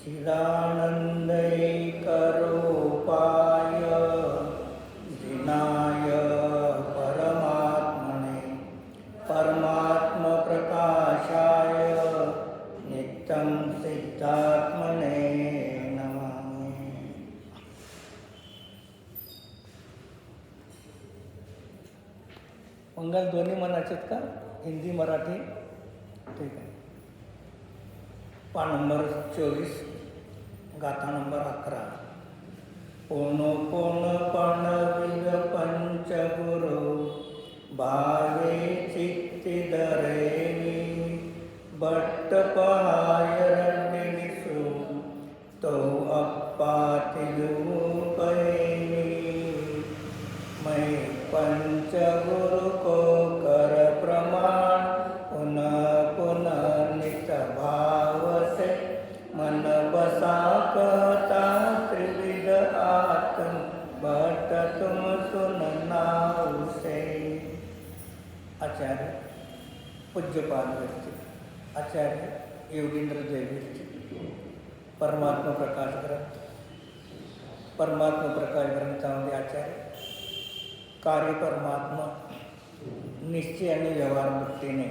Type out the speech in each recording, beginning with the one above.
चिदानन्दैकरूपाय जिनाय परमात्मने परमात्मप्रकाशाय नित्यं सिद्धात्मने नमामि. मंगल दोन्ही म्हणायचेत का? हिंदी मराठी? ठीक आहे. पान नंबर 24, गाथा नंबर 11. पूर्णपणविद पंचगुरु भावे चित्ती धरेवी भट्टपहाय रडनिसु तो अप्पातिलू पैवी मैं पंचगुरु को कर प्रमाण पुनः पुनः नित भाव से मन बसा कहता त्रिविध आत्म भट्ट तुम सुनना उसे. आचार्य पूज्यपाद व्यक्ती आचार्य योगेंद्र देवीची परमात्मा प्रकाश ग्रंथ. परमात्मा प्रकाश ग्रंथामध्ये आचार्य कार्य परमात्मा निश्चय आणि व्यवहार वृत्तीने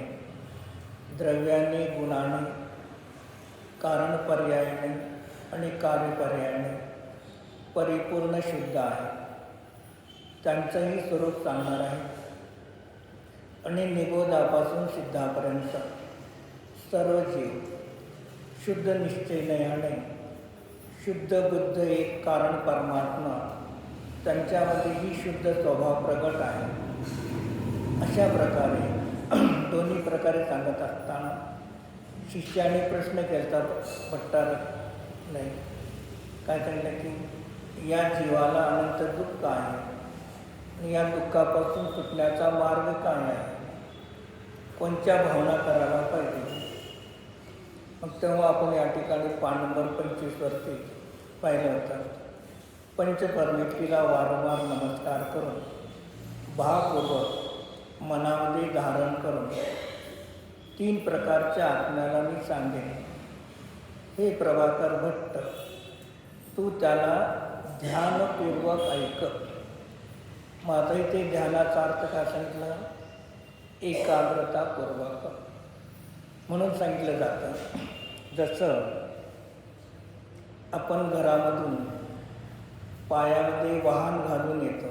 द्रव्याने गुणाने कारण पर्यायाने आणि कार्य पर्यायाने परिपूर्ण शुद्ध आहे. त्यांचंही स्वरूप सांगणार आहे. आणि निबोधापासून सिद्धापर्यंत सर्व जीव शुद्ध निश्चयने शुद्ध बुद्ध एक कारण परमात्मा त्यांच्यामध्येही शुद्ध स्वभाव प्रगट आहे. अशा प्रकारे दोन्ही प्रकारे सांगत असताना शिष्याने प्रश्न केला भट्टार नाही काय सांगितलं की या जीवाला अनंत दुःख आहे आणि या दुःखापासून सुटण्याचा मार्ग काय आहे, कोणत्या भावना करायला पाहिजे. मग तेव्हा आपण या ठिकाणी पान नंबर 25 वरती पाहिलं होतं. पंचपरमेश्वरीला वारंवार नमस्कार करून भावपूर्वक मनामध्ये धारण करून 3 प्रकारच्या आत्म्याला मी सांगेन, हे प्रभाकर भट्ट तू त्याला ध्यानपूर्वक ऐक. माझा इथे ध्यानाचा अर्थ काय सांगितलं? एकाग्रतापूर्वक म्हणून सांगितलं जातं. जसं आपण घरामधून पायामध्ये वाहन घालून येतो,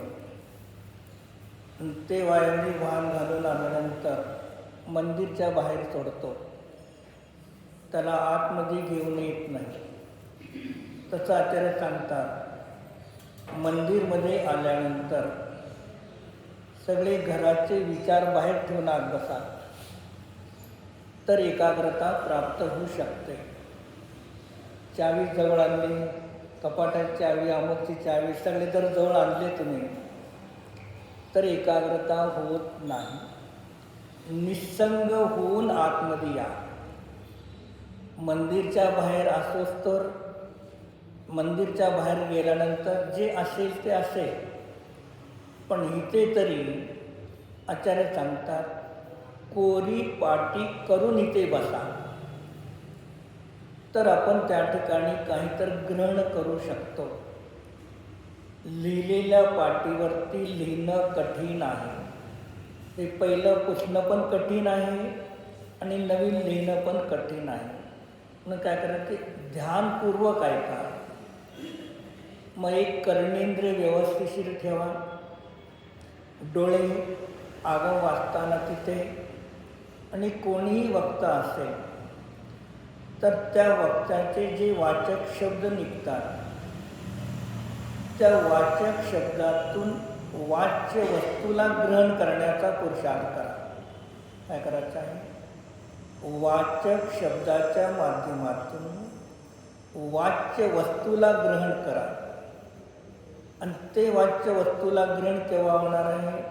ते वायामध्ये वाहन घालून आल्यानंतर मंदिरच्या बाहेर सोडतो, त्याला आतमध्ये घेऊन येत नाही. तसं आचार्य सांगतात मंदिरमध्ये आल्यानंतर सगळे घराचे विचार बाहेर ठेवून आत बसा, तर एकाग्रता प्राप्त होऊ शकते. चावी जवळ आणली, कपाटाची चावी, अमुकची चावी सगळे जर जवळ आणले तुम्ही तर एकाग्रता होत नाही. निस्संग होऊन आतमध्ये या. मंदिरच्या बाहेर असोच तर मंदिरच्या बाहेर गेल्यानंतर जे असेल ते असेल, पण इथे तरी आचार्य सांगतात कोरी पाटी करून इथे बसा, तर आपण त्या ठिकाणी काहीतरी ग्रहण करू शकतो. लिहिलेल्या पाटीवरती लिहिणं कठीण आहे. ते पहिलं पुसणं पण कठीण आहे आणि नवीन लिहिणं पण कठीण आहे. म्हणून काय करायचं, ध्यानपूर्वक ऐका. मग एक कर्णेंद्रिय व्यवस्थिशीर ठेवा. डोळे आगम वाचताना तिथे, आणि कोणीही वक्ता असेल तर त्या वक्त्याचे जे वाचक शब्द निघतात त्या वाचक शब्दातून वाच्य वस्तूला ग्रहण करण्याचा पुरुषार्थ करा. काय करायचं आहे? वाचक शब्दाच्या माध्यमातून वाच्य वस्तूला ग्रहण करा. आणि ते वाच्य वस्तूला ग्रहण केव्हा होणार आहे?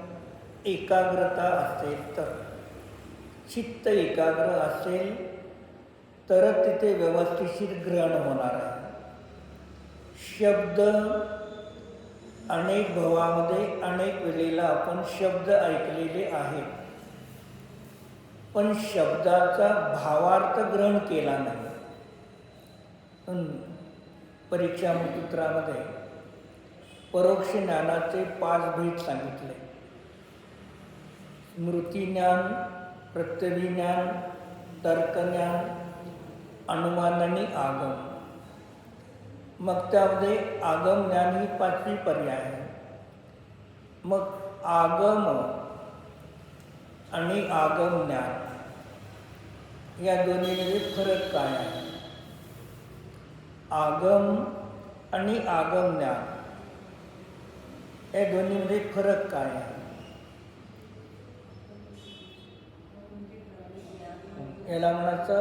एकाग्रता असेल तर. चित्त एकाग्र असेल तरच तिथे व्यवस्थिशीर ग्रहण होणार आहे. शब्द अनेक भावामध्ये अनेक वेळेला आपण शब्द ऐकलेले आहेत, पण शब्दाचा भावार्थ ग्रहण केला नाही. परीक्षा सूत्रामध्ये परोक्ष ज्ञानाचे 5 भेद सांगितले. स्मृतिज्ञान, प्रत्यभिज्ञान, तर्कज्ञान, अनुमान आणि आगम. मग त्यामध्ये आगम ज्ञान ही 5वी पर्याय आहे. मग आगम आणि आगम ज्ञान या दोन्हीमध्ये फरक काय आहे? आगम आणि आगम ज्ञान या दोन्हीमध्ये फरक काय आहे? याला म्हणायचं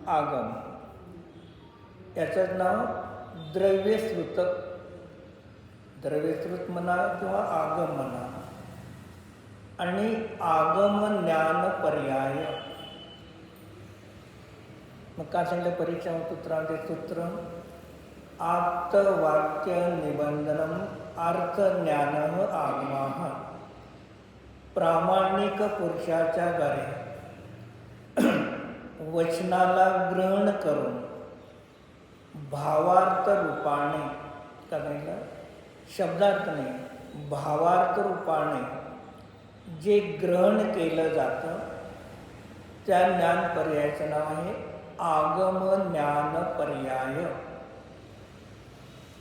आगम. याचं नाव द्रव्यश्रुत, द्रव्यश्रुत म्हणा किंवा आगम म्हणा. आणि आगम ज्ञान पर्याय. मग काय सांगितलं परीक्षा सूत्रामध्ये? सूत्र आप्तवाक्य निबंधनम अर्थ ज्ञान आगमा. प्रामाणिक पुरुषाच्या घरे वचनाला ग्रहण करून भावार्थ रूपाने, काय सांगितलं? शब्दार्थ नाही, भावार्थ रूपाने जे ग्रहण केलं जातं त्या ज्ञान पर्यायाचं नाव आहे आगम ज्ञान पर्याय.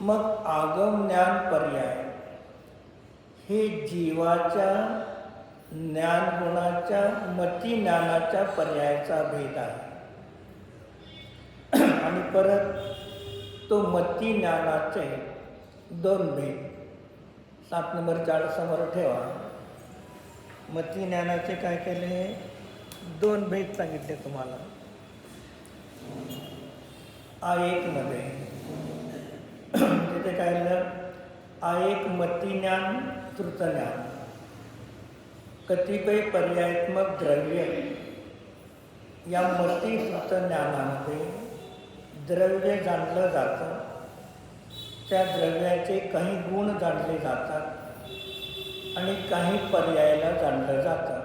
मग आगम ज्ञान पर्याय हे जीवाच्या ज्ञानगुणाच्या मती ज्ञानाच्या पर्यायाचा भेद आहे. आणि परत तो मती ज्ञानाचे 2 भेद 7 नंबर चार्ट समोर ठेवा. मती ज्ञानाचे काय केले? 2 भेद सांगितले तुम्हाला. A1 मध्ये तिथे काय झालं? A1 मती ज्ञान, श्रुतज्ञान. कतिपय पर्यायात्मक द्रव्य या मती श्रुत ज्ञानामध्ये द्रव्य जाणलं जातं. त्या द्रव्याचे काही गुण जाणले जातात आणि काही पर्यायाला जाणलं जातं.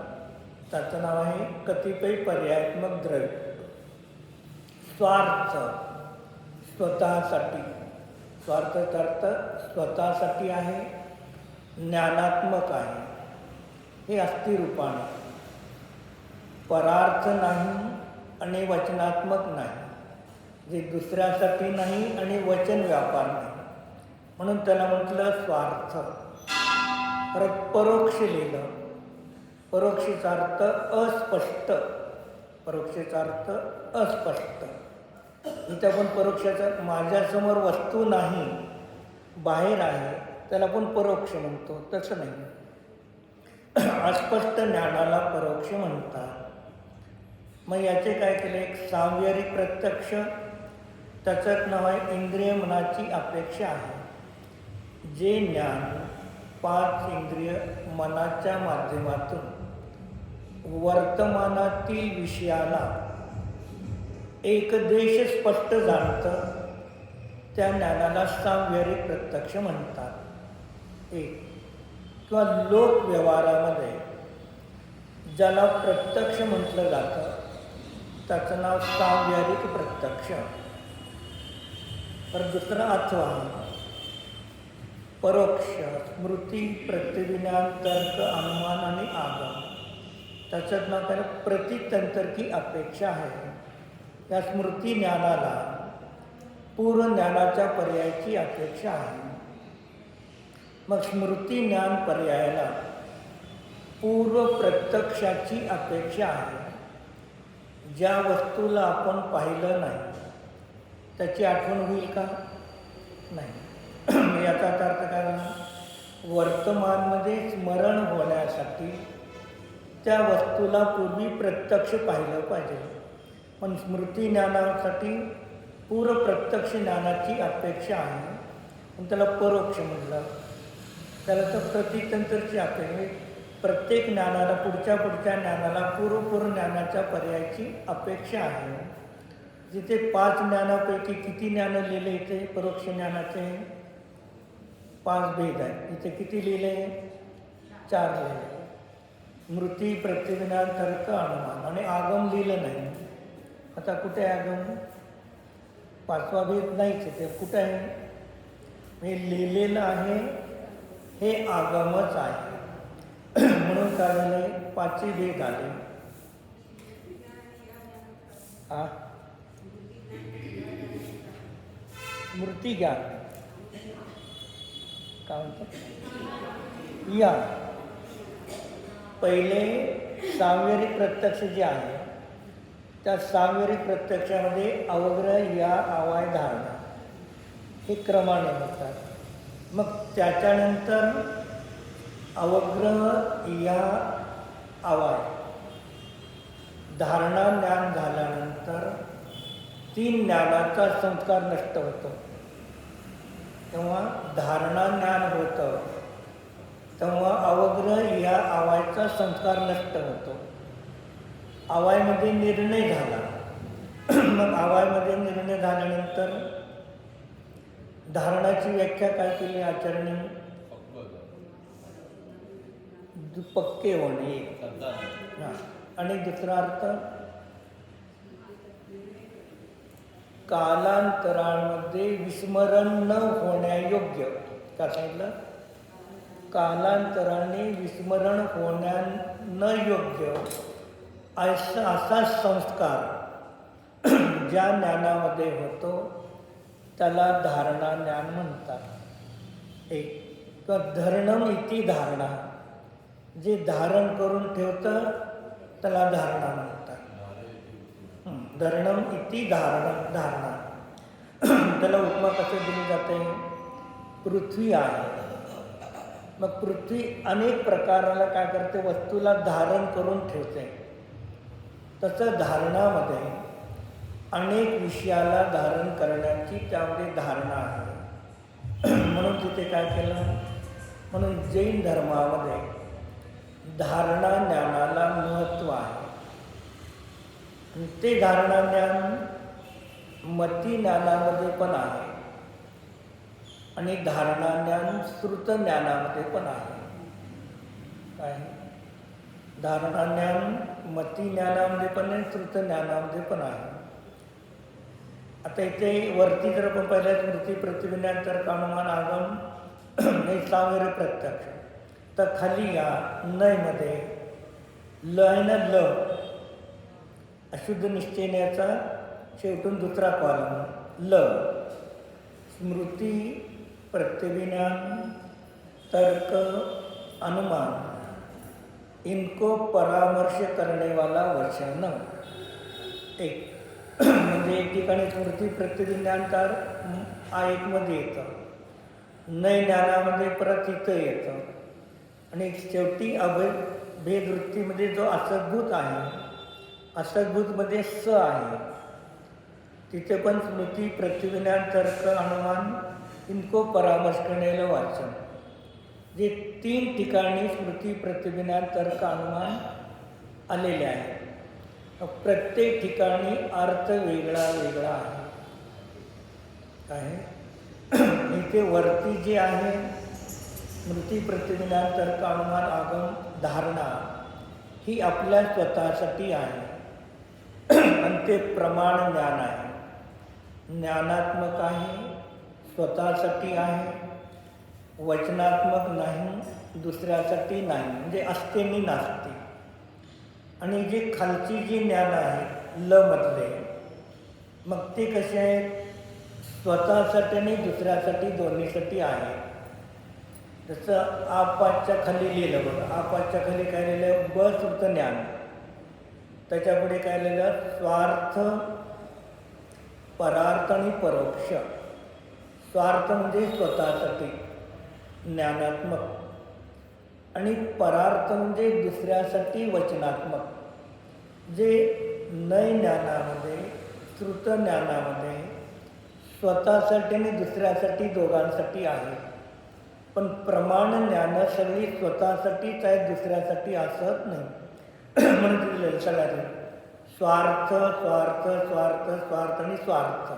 त्याचं नाव आहे कतिपय पर्यायात्मक द्रव्य. स्वार्थ, स्वतःसाठी. स्वार्थाचा अर्थ स्वतःसाठी आहे, ज्ञानात्मक आहे, हे अस्थिरूपाने. परार्थ नाही आणि वचनात्मक नाही, जे दुसऱ्यासाठी नाही आणि वचन व्यापार नाही, म्हणून त्याला म्हटलं स्वार्थ. परत परोक्ष लिहिलं. परोक्षेचा अर्थ अस्पष्ट. परोक्षेचा अर्थ अस्पष्ट. इथं पण परोक्षाचा माझ्यासमोर वस्तू नाही, बाहेर आहे, त्याला पण परोक्ष म्हणतो. तसं नाही. अस्पष्ट ज्ञानाला परोक्ष म्हणतात. मग याचे काय केले? एक सांव्यारिक प्रत्यक्ष, त्याचंच नाव आहे इंद्रिय मनाची अपेक्षा आहे. जे ज्ञान 5 इंद्रिय मनाच्या माध्यमातून वर्तमानातील विषयाला एक देश स्पष्ट जाणतं, त्या ज्ञानाला सांव्यारिक प्रत्यक्ष म्हणतात. एक किंवा लोकव्यवहारामध्ये ज्याला प्रत्यक्ष म्हटलं जातं त्याचं नाव सांव्यारिक प्रत्यक्ष. तर दुसरा अथवा परोक्ष, स्मृती, प्रत्यभिज्ञान, तर्क, अनुमान आणि आगम. त्याचं नाव त्याला प्रतितंत्रकी अपेक्षा आहे. या स्मृती ज्ञानाला पूर्व ज्ञानाच्या पर्यायाची अपेक्षा आहे. मग स्मृती ज्ञान पर्यायाला पूर्व प्रत्यक्षाची अपेक्षा आहे. ज्या वस्तूला आपण पाहिलं नाही त्याची आठवण होईल का? नाही. याचा अर्थ काय झाला? वर्तमानमध्ये स्मरण होण्यासाठी त्या वस्तूला पूर्वी प्रत्यक्ष पाहिलं पाहिजे. पण स्मृती ज्ञानासाठी पूर्व प्रत्यक्ष ज्ञानाची अपेक्षा आहे, पण त्याला परोक्ष म्हटलं. त्याला तर प्रतितंत्रची अपेक्षा. प्रत्येक ज्ञानाला पुढच्या ज्ञानाला पूर्व ज्ञानाच्या पर्यायाची अपेक्षा आहे. जिथे 5 ज्ञानापैकी किती ज्ञान लिहिले? इथे परोक्ष ज्ञानाचे 5 भेद आहेत. इथे किती लिहिले? 4 लिहिले. स्मृती, प्रतिज्ञान, तर्क, अनुमान आणि आगम लिहिलं नाही. आता कुठे आगम? पाचवा भेद नाहीच आहे. ते कुठं आहे? हे लिहिलेलं आहे, हे आगमच आहे. म्हणून काय झाले? पाचही भेद आले. हा स्मृती घ्या. काय म्हणतो? या पहिले साम्यरिक प्रत्यक्ष जे आहे त्या साम्यरिक प्रत्यक्षामध्ये अवग्रह या आवाय धारणा हे क्रमाने होतात. मग त्याच्यानंतर अवग्रह या आवाय धारणा ज्ञान झाल्यानंतर तीन ज्ञानाचा संस्कार नष्ट होतो. तेव्हा धारणा ज्ञान होतं, तेव्हा अवग्रह या आवायचा संस्कार नष्ट होतो. आवायमध्ये निर्णय झाला. मग आवायमध्ये निर्णय झाल्यानंतर धारणाची व्याख्या काय केली आचार्यांनी? पक्के होणे. हां. आणि दुसरा अर्थ कालांतरामध्ये विस्मरण न होण्यायोग्य. काय सांगितलं? कालांतराने विस्मरण होण्या न योग्य असा संस्कार ज्या ज्ञानामध्ये होतो त्याला धारणा ज्ञान म्हणतात. एक धरणम इति धारणा, जे धारण करून ठेवतं त्याला धारणा म्हणतात. धरणम इति धारणा. त्याला उपमा कसे दिली जाते? पृथ्वी आहे. मग पृथ्वी अनेक प्रकाराला काय करते? वस्तूला धारण करून ठेवते. तसं धारणामध्ये अनेक विषयाला धारण करण्याची त्यामध्ये धारणा आहे. म्हणून तिथे काय केलं? म्हणून जैन धर्मामध्ये धारणा ज्ञानाला महत्त्व आहे. ते धारणा ज्ञान मती ज्ञानामध्ये पण आहे आणि धारणा ज्ञान श्रुत ज्ञानामध्ये पण आहे. काय? धारणा ज्ञान मती ज्ञानामध्ये पण आहे, श्रुत ज्ञानामध्ये पण आहे. आता इथे वरती जर आपण पहिल्या स्मृती प्रतिज्ञान तर अनुमान आगम हे साम्यरिक प्रत्यक्ष, तर खाली या नयमध्ये ल आहे ना, ल अशुद्ध निश्चयण्याचा शेवटून दुसरा कॉलम ल. स्मृती प्रत्यभिज्ञान तर्क अनुमान इनको परामर्श करने वाला वचन. एक म्हणजे एक ठिकाणी स्मृती प्रत्यभिज्ञान तर एकमध्ये येतं, नय ज्ञानामध्ये परत इथं येतं आणि शेवटी भेदवृत्तीमध्ये जो असद्भूत आहे, असद्भूतमध्ये स आहे, तिथे पण स्मृती प्रतिज्ञान तर्क अनुमान इनको परामर्श करण्याला वाचन. जे तीन ठिकाणी स्मृती प्रतिज्ञान तर्क अनुमान आलेले आहे. प्रत्येक ठिकाणी अर्थ वेगळा वेगळा आहे. इथे वरती जे आहे स्मृती प्रतिज्ञान तर्क अनुमान आगम धारणा ही आपल्या स्वतःसाठी आहे आणि ते प्रमाण ज्ञान आहे, ज्ञानात्मक आहे, स्वतःसाठी आहे, वचनात्मक नाही, दुसऱ्यासाठी नाही. म्हणजे असते नि नास्ते. आणि जे खालची जी ज्ञान आहे ल मधले, मग ते कसे आहेत? स्वतःसाठी आणि दुसऱ्यासाठी दोन्हीसाठी आहे. जसं आपाच्या खाली लिहिलं बघा, आपाच्या खाली काय लिहिलं? बश्रुत ज्ञान. त्याच्यापुढे काय लिहिलं? स्वार्थ, परार्थ आणि परोक्ष. स्वार्थ म्हणजे स्वतःसाठी ज्ञानात्मक आणि परार्थ म्हणजे दुसऱ्यासाठी वचनात्मक. जे नय ज्ञानामध्ये श्रुत ज्ञानामध्ये स्वतःसाठी आणि दुसऱ्यासाठी दोघांसाठी आहे, पण प्रमाण ज्ञान सगळी स्वतःसाठीच आहे, दुसऱ्यासाठी असत नाही. म्हणून सगळ्यात स्वार्थ स्वार्थ स्वार्थ स्वार्थ आणि स्वार्थ.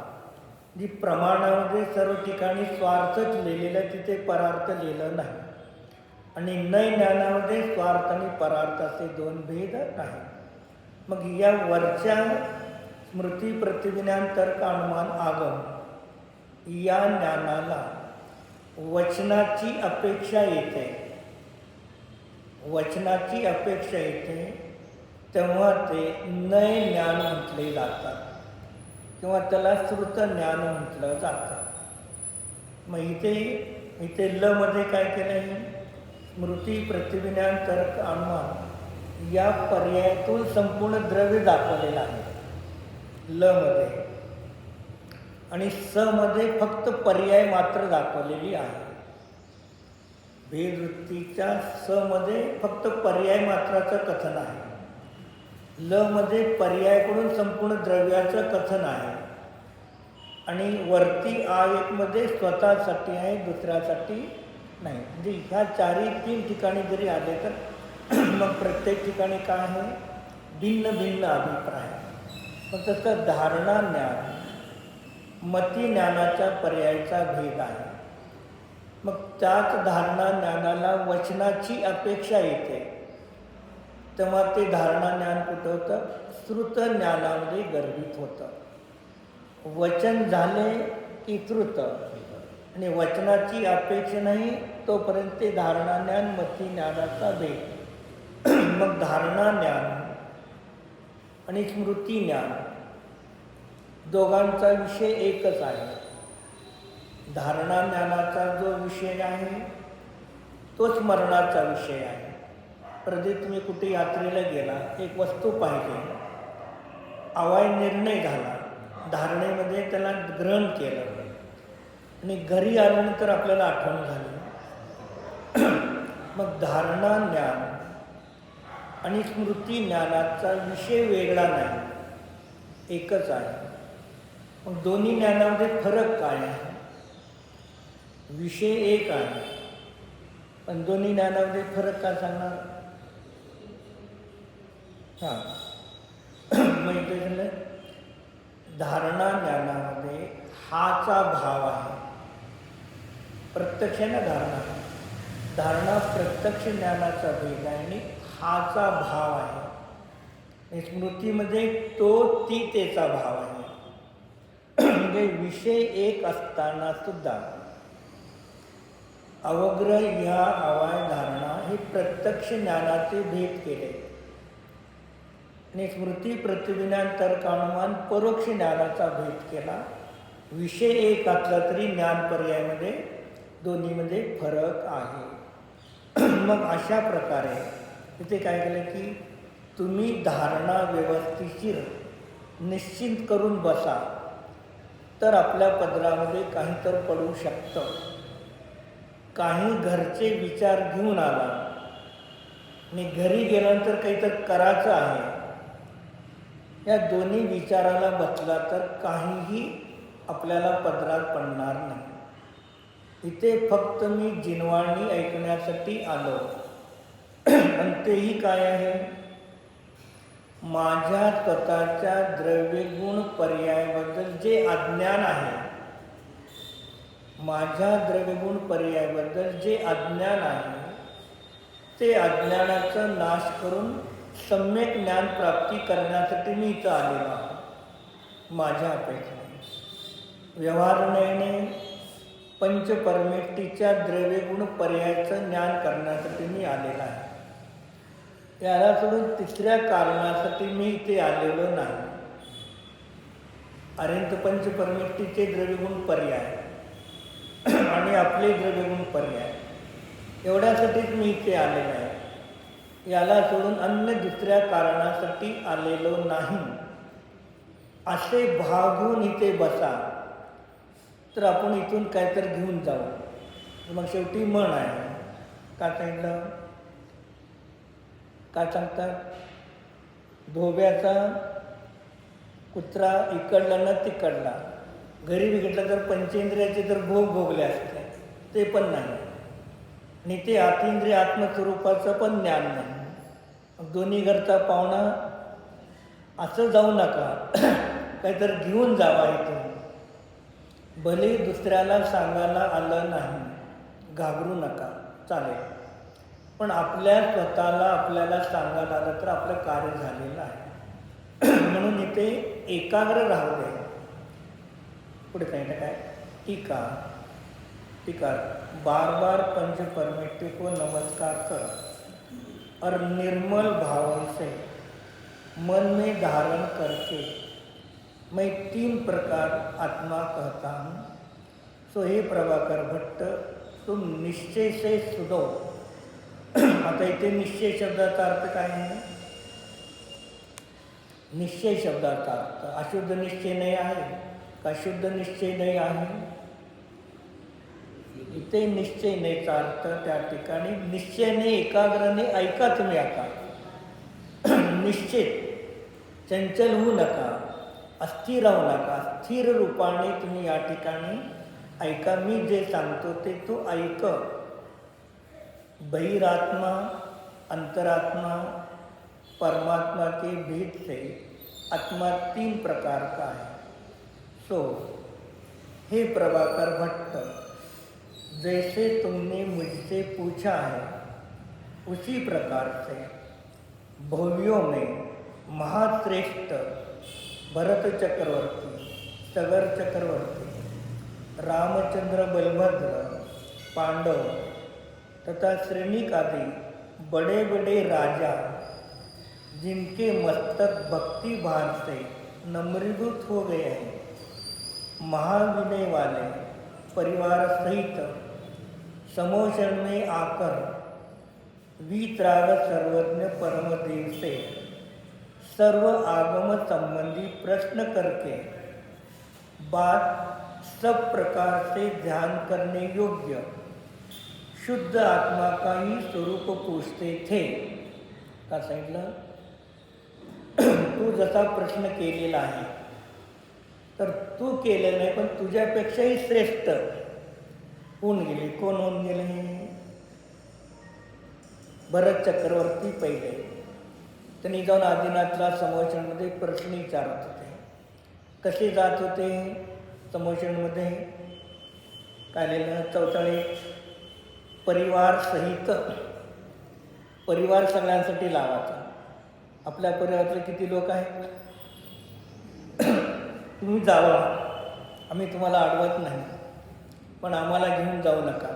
जी प्रमाणामध्ये सर्व ठिकाणी स्वार्थच लिहिलेलं आहे, तिथे परार्थ लिहिलं नाही. आणि नय ज्ञानामध्ये स्वार्थ आणि परार्थ असे दोन भेद नाही. मग या वरच्या स्मृती प्रतिज्ञान तर्क अनुमान आगम या ज्ञानाला वचनाची अपेक्षा येते. वचनाची अपेक्षा येते तेव्हा ते नय ज्ञान म्हटले जातात किंवा त्याला श्रुत ज्ञान म्हटलं जातं. मग इथे ल मध्ये काय केलं आहे? स्मृती प्रतिज्ञान तर्क अनुमान या पर्यायातून संपूर्ण द्रव्य दाखवलेलं आहे ल मध्ये, आणि स मध्ये फक्त पर्याय मात्र दाखवलेली आहे. भेदवृत्तीच्या स मध्ये फक्त पर्याय मात्राचं कथन आहे. ल मध्ये पर्यायाकडून संपूर्ण द्रव्याचं कथन आहे, आणि वरती आ एक मध्ये स्वतःसाठी आहे, दुसऱ्यासाठी नाही. म्हणजे ह्या चारही 3 ठिकाणी जरी आले तर मग प्रत्येक ठिकाणी काय आहे? भिन्न भिन्न अभिप्राय. मग तसं धारणा ज्ञान मती ज्ञानाच्या पर्यायाचा भेद आहे. मग त्याच धारणा ज्ञानाला वचनाची अपेक्षा येते तेव्हा ते धारणा ज्ञान कुठं होतं? श्रुत ज्ञानामध्ये गर्भित होतं. वचन झाले की श्रुत, आणि वचनाची अपेक्षा नाही तोपर्यंत ते धारणा ज्ञान मती ज्ञानाचा भेद. मग धारणा ज्ञान आणि स्मृती ज्ञान दोघांचा विषय एकच आहे. धारणा ज्ञानाचा जो विषय आहे तो स्मरणाचा विषय आहे. प्रति तुम्ही कुठे यात्रेला गेला, एक वस्तू पाहिजे, आवाय निर्णय झाला, धारणेमध्ये त्याला ग्रहण केलं, आणि घरी आल्यानंतर आपल्याला आठवण झाली. मग धारणा ज्ञान आणि स्मृती ज्ञानाचा विषय वेगळा नाही, एकच आहे. मग दोन्ही ज्ञानामध्ये फरक काय आहे? विषय एक आहे, पण दोन्ही ज्ञानामध्ये फरक काय सांगणार? मग इथे झालं धारणा ज्ञानामध्ये हाचा भाव आहे. प्रत्यक्ष ना धारणा प्रत्यक्ष ज्ञानाचा भेद आहे आणि हाचा भाव आहे. स्मृतीमध्ये तो ती तेचा भाव आहे. म्हणजे विषय एक असताना सुद्धा अवग्रह ह्या अवाय धारणा हे प्रत्यक्ष ज्ञानाचे भेद केले, आणि स्मृती प्रतिज्ञान तर्क अनुमान परोक्ष ज्ञानाचा भेद केला. विषय एक असला तरी ज्ञान पर्यायामध्ये दोन्हीमध्ये फरक आहे. मग अशा प्रकारे इथे काय केलं की तुम्ही धारणा व्यवस्थिशीर निश्चित करून बसा तर आपल्या पदरामध्ये काहीतरी पडू शकतं. काही घरचे विचार घेऊन आला आणि घरी गेल्यानंतर काहीतरी करायचं आहे, या दोन्ही विचाराला बसला तर काहीही आपल्याला पदरात पडणार नाही. इथे फक्त मी जिनवाणी ऐकण्यासाठी आलो, आणि तेही काय आहे? माझ्या स्वतःच्या द्रव्यगुण पर्यायाबद्दल जे अज्ञान आहे, माझ्या द्रव्यगुण पर्यायाबद्दल जे अज्ञान आहे ते अज्ञानाचं नाश करून सम्यक ज्ञान प्राप्ती करण्यासाठी मी इथं आलेलो आहे. माझ्या अपेक्षेने व्यवहारण्याने पंचपरमेष्टीच्या द्रव्यगुण पर्यायाचं ज्ञान करण्यासाठी मी आलेला आहे. याला सोडून तिसऱ्या कारणासाठी मी इथे आलेलो नाही. अरिंत पंचपरमेष्टीचे द्रव्यगुण पर्याय आणि आपले द्रव्यगुण पर्याय एवढ्यासाठीच मी इथे आलेलो आहे. याला सोडून अन्य दुसऱ्या कारणासाठी आलेलो नाही. असे भाव घेऊन इथे बसा तर आपण इथून काहीतरी घेऊन जाऊ. मग शेवटी मन आहे का सांगितलं? काय सांगतात? धोब्याचा कुत्रा इकडला ना तिकडला, घरी बिघडला तर पंचेंद्रियाचे तर भोग भोगले असते, ते पण नाही. आणि ते आतींद्रिय आत्मस्वरूपाचं पण ज्ञान नाही. दोन्ही घरचा पाहुणा असं जाऊ नका, काहीतरी घेऊन जावा इथून. भले दुसऱ्याला सांगायला आलं नाही, घाबरू नका, चालेल, पण आपल्या स्वतःला आपल्याला सांगायला आलं तर आपलं कार्य झालेलं आहे. म्हणून इथे एकाग्र राहू दे. पुढे सांगितलं काय? टीका टीका बार बार पंच परमेष्ठी को नमस्कार कर और निर्मल भाव से मन में धारण करके मैं 3 प्रकार आत्मा कहता हूँ. सो हे प्रभाकर भट्ट तुम निश्चय से सुनो. आता इथे निश्चय शब्दाचा अर्थ काय आहे? निश्चय शब्दाचा अर्थ अशुद्ध निश्चय नाही आहे का शुद्ध निश्चय नाही आहे? इथे निश्चय नाहीचा अर्थ त्या ठिकाणी निश्चयने एकाग्राने ऐका. तुम्ही आता निश्चित चंचल होऊ नका, अस्थिर राहू नका, स्थिर रूपाने तुम्ही या ठिकाणी ऐका. मी जे सांगतो ते तू ऐक. बहिरात्मा अंतरात्मा परमात्मा के भेद से आत्मा 3 प्रकार का है. सो हे प्रभाकर भट्ट, जैसे तुमने मुझसे पूछा है उसी प्रकार से भव्यों में महाश्रेष्ठ भरत चक्रवर्ती, सगर चक्रवर्ती, रामचंद्र, बलभद्र, पांडव तथा श्रेणिक आदि बड़े बड़े राजा जिनके मस्तक भक्ति भार से नम्रीभूत हो गए हैं, महाविनय वाले परिवार सहित समोषण में आकर वीतराग सर्वज्ञ परमदेव से सर्व आगम संबंधी प्रश्न करके बात सब प्रकार से ध्यान करने योग्य शुद्ध आत्मा का ही स्वरूप पूछते थे. का सांगितलं? तू जसा प्रश्न केलेला आहे तर तू केलेला नाही, पण तुझ्यापेक्षाही श्रेष्ठ होऊन गेले. कोण होऊन गेले? भरत चक्रवर्ती पहिले. त्यांनी जाऊन आदिनाथला समोषणमध्ये प्रश्न विचारत होते. कसे जात होते समोषणमध्ये? काय लिहिलं? चौथाळे परिवार सहित. परिवार सगळ्यांसाठी लावायचा. आपल्या परिवारातले किती लोक आहेत? तुम्ही जावा, आम्ही तुम्हाला अडवत नाही, पण आम्हाला घेऊन जाऊ नका.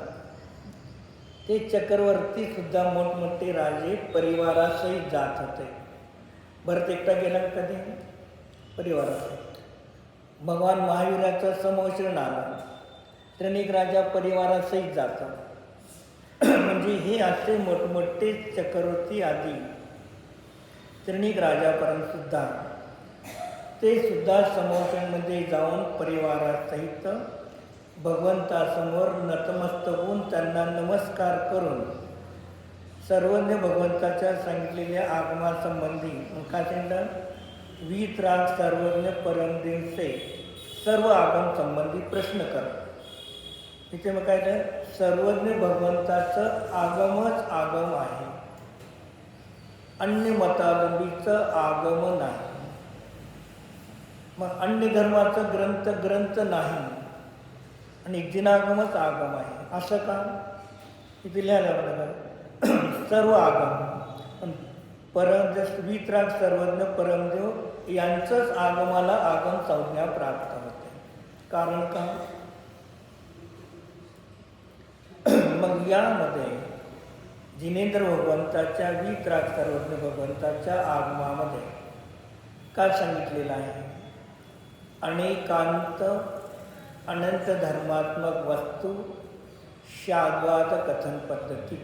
ते चक्रवर्ती सुद्धा मोठमोठे राजे परिवारासहित जात होते. भरत एकटा गेला कधी? परिवारासहित. भगवान महावीराचं समोषण आलं, त्रिणिक राजा परिवारासहित जातात. म्हणजे हे असे मोठमोठे चक्रवर्ती आदी त्रिणिक राजापर्यंत सुद्धा ते सुद्धा समोषणमध्ये जाऊन परिवारासहित भगवंतासमोर नतमस्तक होऊन त्यांना नमस्कार करून सर्वज्ञ भगवंताच्या सांगितलेल्या आगमासंबंधी काय सांगितलं? वीतराग सर्वज्ञ परमदेव से सर्व आगम संबंधी प्रश्न कर. इथे मग काय तर सर्वज्ञ भगवंताचं आगमच आगम आहे, अन्य मतावलंबीचं आगम नाही. मग अन्य धर्माचं ग्रंथ नाही आणि जिनागमच आगम आहे. असं का? इथे लिहायला बघा सर्व आगम वीतराग सर्वज्ञ परमदेव यांचंच आगमाला आगम संज्ञा प्राप्त होते. कारण का? मग यामध्ये जिनेंद्र भगवंताच्या वीतराग सर्वज्ञ भगवंताच्या आगमामध्ये काय सांगितलेलं आहे? अनेकांत अनंत धर्मात्मक वस्तू शाद्वाद कथन पद्धती.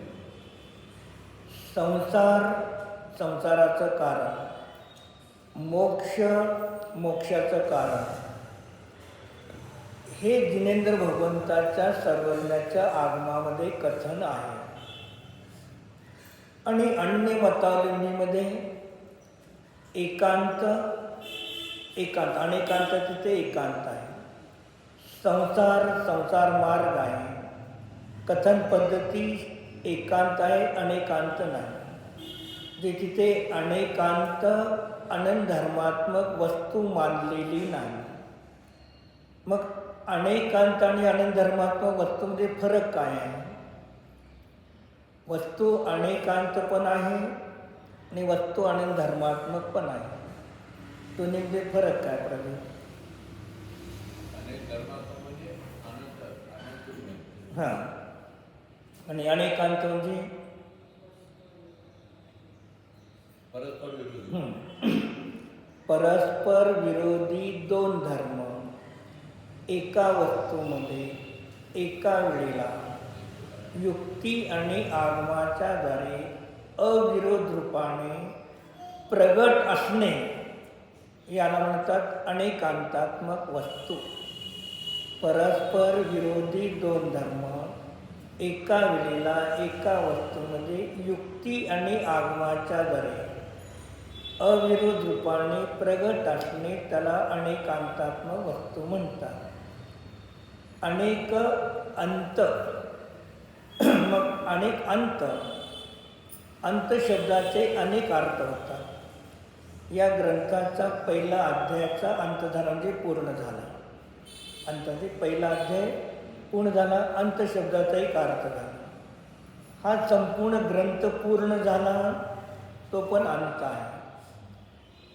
संसाराचं कारण, मोक्षाचं कारण हे जिनेंद्र भगवंताच्या सर्वज्ञाच्या आगमामध्ये कथन आहे. आणि अन्य मतावलंबीमध्ये एकांत अनेकांत, तिथे एकांत आहे. संसार मार्ग आहे. कथन पद्धती एकांत आहे, अनेकांत नाही. जे तिथे अनेकांत अनंत धर्मात्मक वस्तू मानलेली नाही. मग अनेकांत आणि अनंत धर्मात्मक वस्तूमध्ये फरक काय आहे? वस्तू अनेकांत पण आहे आणि वस्तू अनंत धर्मात्मक पण आहे. दोन्हीमध्ये फरक काय प्रवीण? अनेक धर्माचं म्हणजे अनंत अनंत हां. आणि अनेकांत म्हणजे परस्पर विरोधी. परस्पर विरोधी दोन धर्म एका वस्तूमध्ये एका वेळेला युक्ती आणि आगमाच्या द्वारे अविरोध रूपाने प्रगट असणे याला म्हणतात अनेकांतात्मक वस्तू. परस्पर विरोधी दोन धर्म एका वेळेला एका वस्तूमध्ये युक्ती आणि आगमाच्या द्वारे अविरोध रूपाने प्रगट असणे त्याला अनेकांतात्मक वस्तू म्हणतात. अनेक अंत मग अनेक अंत अंत शब्दाचे अनेक अर्थ होतात. या ग्रंथाचा पहिला अध्यायाचा अंत झाला म्हणजे पूर्ण झाला. अंताचे पहिला अध्याय पूर्ण झाला, अंत शब्दाचा एक अर्थ झाला. हा संपूर्ण ग्रंथ पूर्ण झाला तो पण अंत आहे.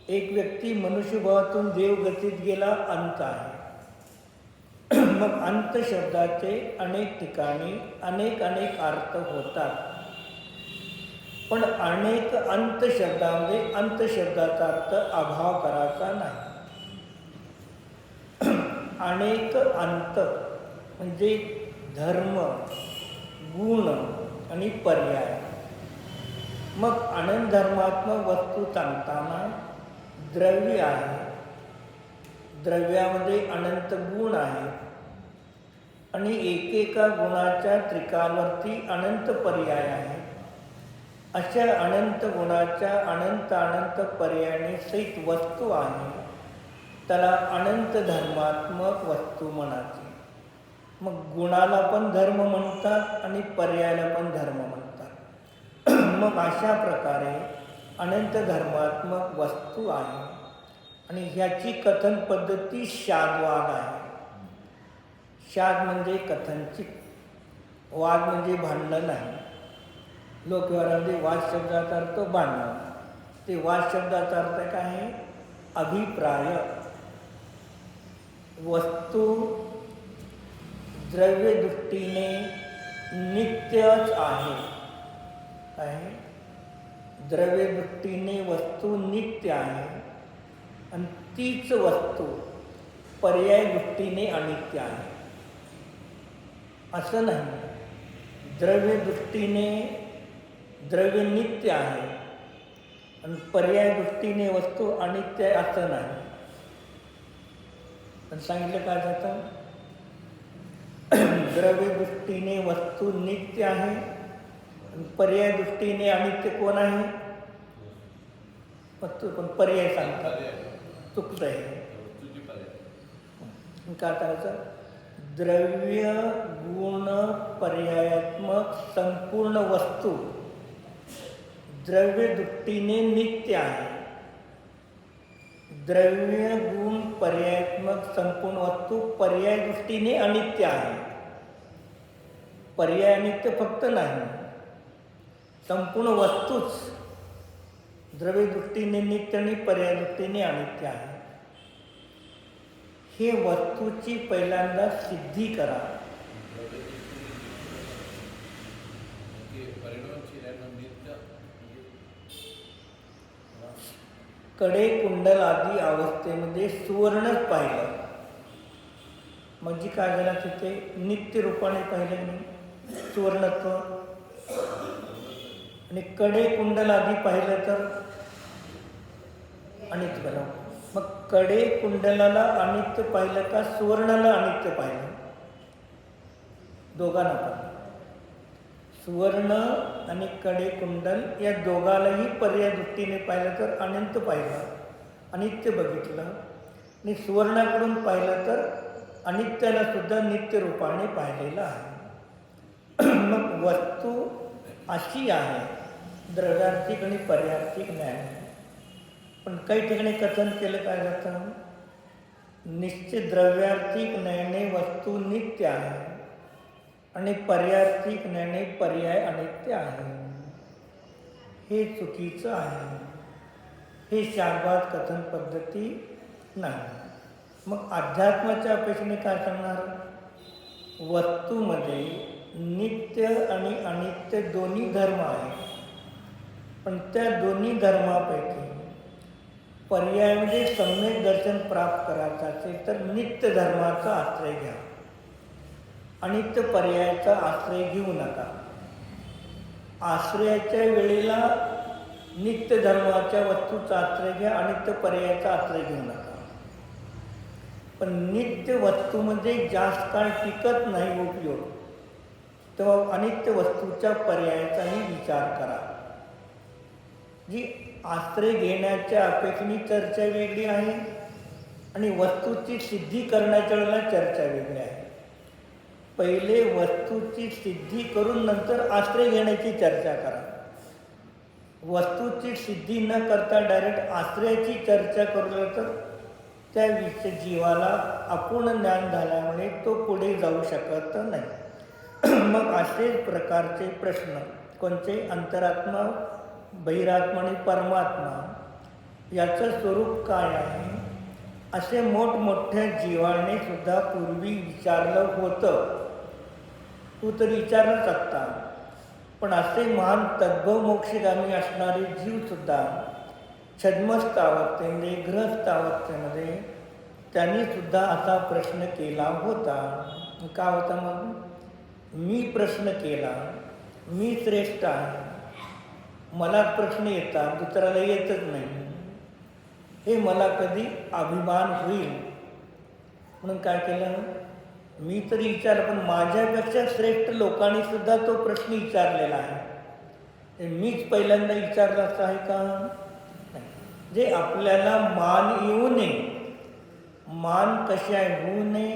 एक व्यक्ती मनुष्यभावातून देवगतीत गेला, अंत आहे. मग अंत शब्दाचे अनेक ठिकाणी अनेक अनेक अर्थ होतात. पण अनेक अंत शब्दामध्ये अंत शब्दाचा अर्थ अभाव करायचा नाही. अनेक अंत म्हणजे धर्म, गुण आणि पर्याय. मग अनंत धर्मात्मक वस्तू सांगताना द्रव्य आहे, द्रव्यामध्ये अनंत गुण आहेत आणि एकेका गुणाच्या त्रिकालवरती अनंत पर्याय आहेत. अशा अनंत गुणाच्या अनंत अनंत पर्यायाने सहित वस्तू आहे, त्याला अनंत धर्मात्मक वस्तू म्हणायची. मग गुणाला पण धर्म म्हणतात आणि पर्यायाला पण धर्म म्हणतात. मग अशा प्रकारे अनंत धर्मात्मक वस्तू आहे आणि ह्याची कथन पद्धती शादवाद आहे. शाद म्हणजे कथनचित, वाद म्हणजे भांडण आहे. लोकव्यवहारामध्ये वाद शब्दाचा अर्थ भांडण. ते वाद शब्दाचा अर्थ काय आहे? अभिप्राय. वस्तू द्रव्य दृष्टीने नित्यच आहे. काय? द्रव्य दृष्टीने वस्तू नित्य आहे आणि तीच वस्तू पर्याय दृष्टीने अनित्य आहे असं नाही. द्रव्य दृष्टीने द्रव्य नित्य आहे आणि पर्याय दृष्टीने वस्तू अनित्य आहे असं नाही. पण सांगितलं काय जातं? द्रव्य दृष्टीने वस्तू नित्य आहे आणि पर्याय दृष्टीने अनित्य कोण आहे? वस्तू. पण पर्याय सांगतात, चुकत आहे. काय करायचं? द्रव्य गुण पर्यायात्मक संपूर्ण वस्तू द्रव्य दृष्टीने नित्य आहे. द्रव्य गुण पर्यायात्मक संपूर्ण वस्तू पर्याय दृष्टीने अनित्य आहे. पर्याय अनित्य फक्त नाही, संपूर्ण वस्तूच द्रव्य दृष्टीने नित्य आणि पर्याय दृष्टीने अनित्य आहे. हे वस्तूची पहिल्यांदा सिद्धी करा. कडे कुंडल आदी अवस्थेमध्ये सुवर्णच पाहिलं म्हणजे काय झालं? तिथे नित्य रूपाने पाहिलं नाही सुवर्णत्व. आणि कडे कुंडल आधी पाहिलं तर अनित्य झालं. मग कडे कुंडलाला अनित्य पाहिलं का सुवर्णाला अनित्य पाहिलं? दोघांना पण. सुवर्ण आणि कडे कुंडल या दोघालाही पर्याय दृष्टीने पाहिलं तर अनंत पाहिलं, अनित्य बघितलं. आणि सुवर्णाकडून पाहिलं तर अनित्याला सुद्धा नित्य रूपाने पाहिलेलं आहे. मग वस्तू अशी आहे द्रव्यार्थिक आणि पर्यार्थिक ज्ञान. पण काही ठिकाणी कथन केलं काय जातं? निश्चित द्रव्यार्थिक ज्ञाने वस्तू नित्य आहे आणि पर्यार्थिक ज्ञाने पर्याय अनित्य आहे. हे चुकीचं आहे. हे शाबाद कथन पद्धती नाही. मग अध्यात्माच्या अपेक्षेने काय सांगणार? वस्तूमध्ये नित्य आणि अनित्य दोन्ही धर्म आहेत, पण त्या दोन्ही धर्मापैकी पर्यायामध्ये सम्यक दर्शन प्राप्त करायचं असेल तर नित्य धर्माचा आश्रय घ्या, अनित्य पर्यायाचा आश्रय घेऊ नका. आश्रयाच्या वेळेला नित्य धर्माच्या वस्तूचा आश्रय घ्या, अनित्य पर्यायाचा आश्रय घेऊ नका. पण नित्य वस्तूमध्ये जास्त काळ टिकत नाही उपयोग, तेव्हा अनित्य वस्तूच्या पर्यायाचाही विचार करा. जी आश्रय घेण्याच्या अपेक्षेने चर्चा वेगळी आहे आणि वस्तूची सिद्धी करण्याच्या वेळेला चर्चा वेगळी आहे. पहिले वस्तूची सिद्धी करून नंतर आश्रय घेण्याची चर्चा करा. वस्तूची सिद्धी न करता डायरेक्ट आश्रयाची चर्चा करू तर त्या जीवाला अपूर्ण ज्ञान झाल्यामुळे तो पुढे जाऊ शकत नाही. मग असे प्रकारचे प्रश्न कोणते? अंतरात्मा, बहिरात्मा आणि परमात्मा याचं स्वरूप काय आहे, असे मोठमोठ्या जीवाने सुद्धा पूर्वी विचारलं होतं. तू तर विचारलंच आत्ता. पण असे महान तद्भव मोक्षगामी असणारे जीवसुद्धा छद्मस्थ अवस्थेमध्ये, गृहस्थ अवस्थेमध्ये त्यांनी सुद्धा असा प्रश्न केला होता. का होता? मग मी प्रश्न केला, मी श्रेष्ठ आहे, मला प्रश्न येतात, दुसऱ्याला येतच नाही, हे मला कधी अभिमान होईल म्हणून काय केलं? मी तरी विचारलं, पण माझ्यापेक्षा श्रेष्ठ लोकांनी सुद्धा तो प्रश्न विचारलेला आहे. ते मीच पहिल्यांदा विचारला असं आहे का? जे आपल्याला मान येऊ नये, मान कशी आहे होऊ नये,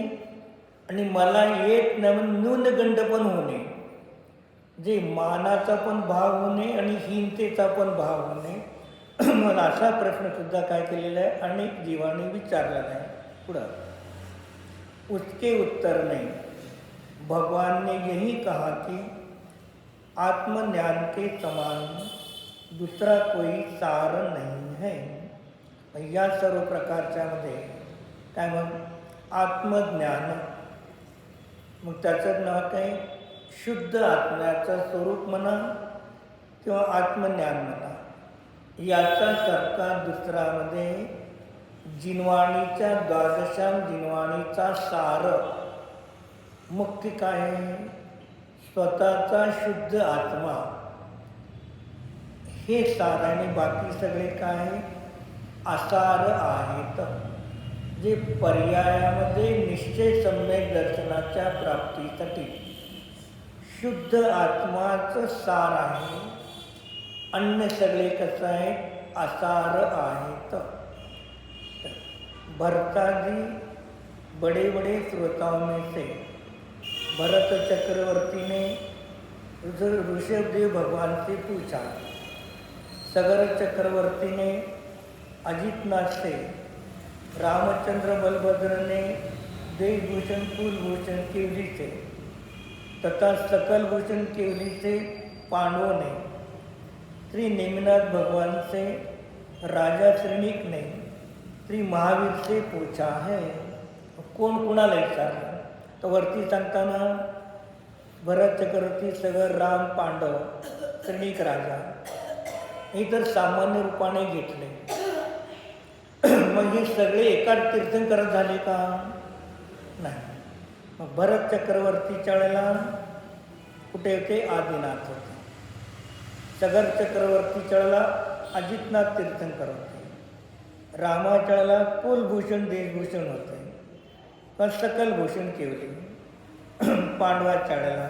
आणि मला येत नाही म्हणून न्यूनगंड पण होऊ नये. जे मानाचा पण भाव होऊ नये आणि हीनतेचा पण भाव होऊ नये. मला असा प्रश्नसुद्धा काय केलेला आहे, अनेक जीवाने विचारलेला आहे. पुढं उसके उत्तर नहीं. भगवान ने यही कहा कि आत्मज्ञान के समान दुसरा कोई सार नहीं है. या सर्व प्रकारच्यामध्ये काय मग आत्मज्ञान, मग त्याचं नाव काय? शुद्ध आत्म्याचं स्वरूप म्हणा किंवा आत्मज्ञान म्हणा. याच्यासारखा दुसरामध्ये जिनवाणीच्या द्वादशाम जिनवाणीचा सार मुख्य काय आहे? स्वतःचा शुद्ध आत्मा हे सार, आणि बाकी सगळे काय असार आहेत, जे पर्यायामध्ये निश्चय सम्यक दर्शनाच्या प्राप्तीसाठी शुद्ध आत्माचं सार आहे. अन्य सगळे कसं आहे? असार आहेत. भरताजी बड़े बड़े श्रोताओं में से भरत चक्रवर्ती ने ऋषभदेव भगवान से पूछा. सगर चक्रवर्ती ने अजितनाथ से, रामचंद्र बलभद्र ने देवभूषण कुलभूषण केवली से तथा सकल भूषण केवली से पांडवों ने, श्री नेमिनाथ भगवान से राजा श्रीनिक ने श्री महावीर से पूछा है. कोण कोणाला विचारलं? तर वरती सांगताना भरत चक्रवर्ती, सगर, राम, पांडव, श्रीनिक राजा हे तर सामान्य रूपाने घेतले. मग हे सगळे एका तीर्थंकर झाले का? नाही. मग भरत चक्रवर्तीच्या वेळेला कुठे होते? आदिनाथ होते. सगर चक्रवर्तीच्या वेळेला अजितनाथ तीर्थंकर होते. रामाच्या वेळेला कुलभूषण देशभूषण होते, पण सकल भूषण केवली. पांडवाच्या वेळेला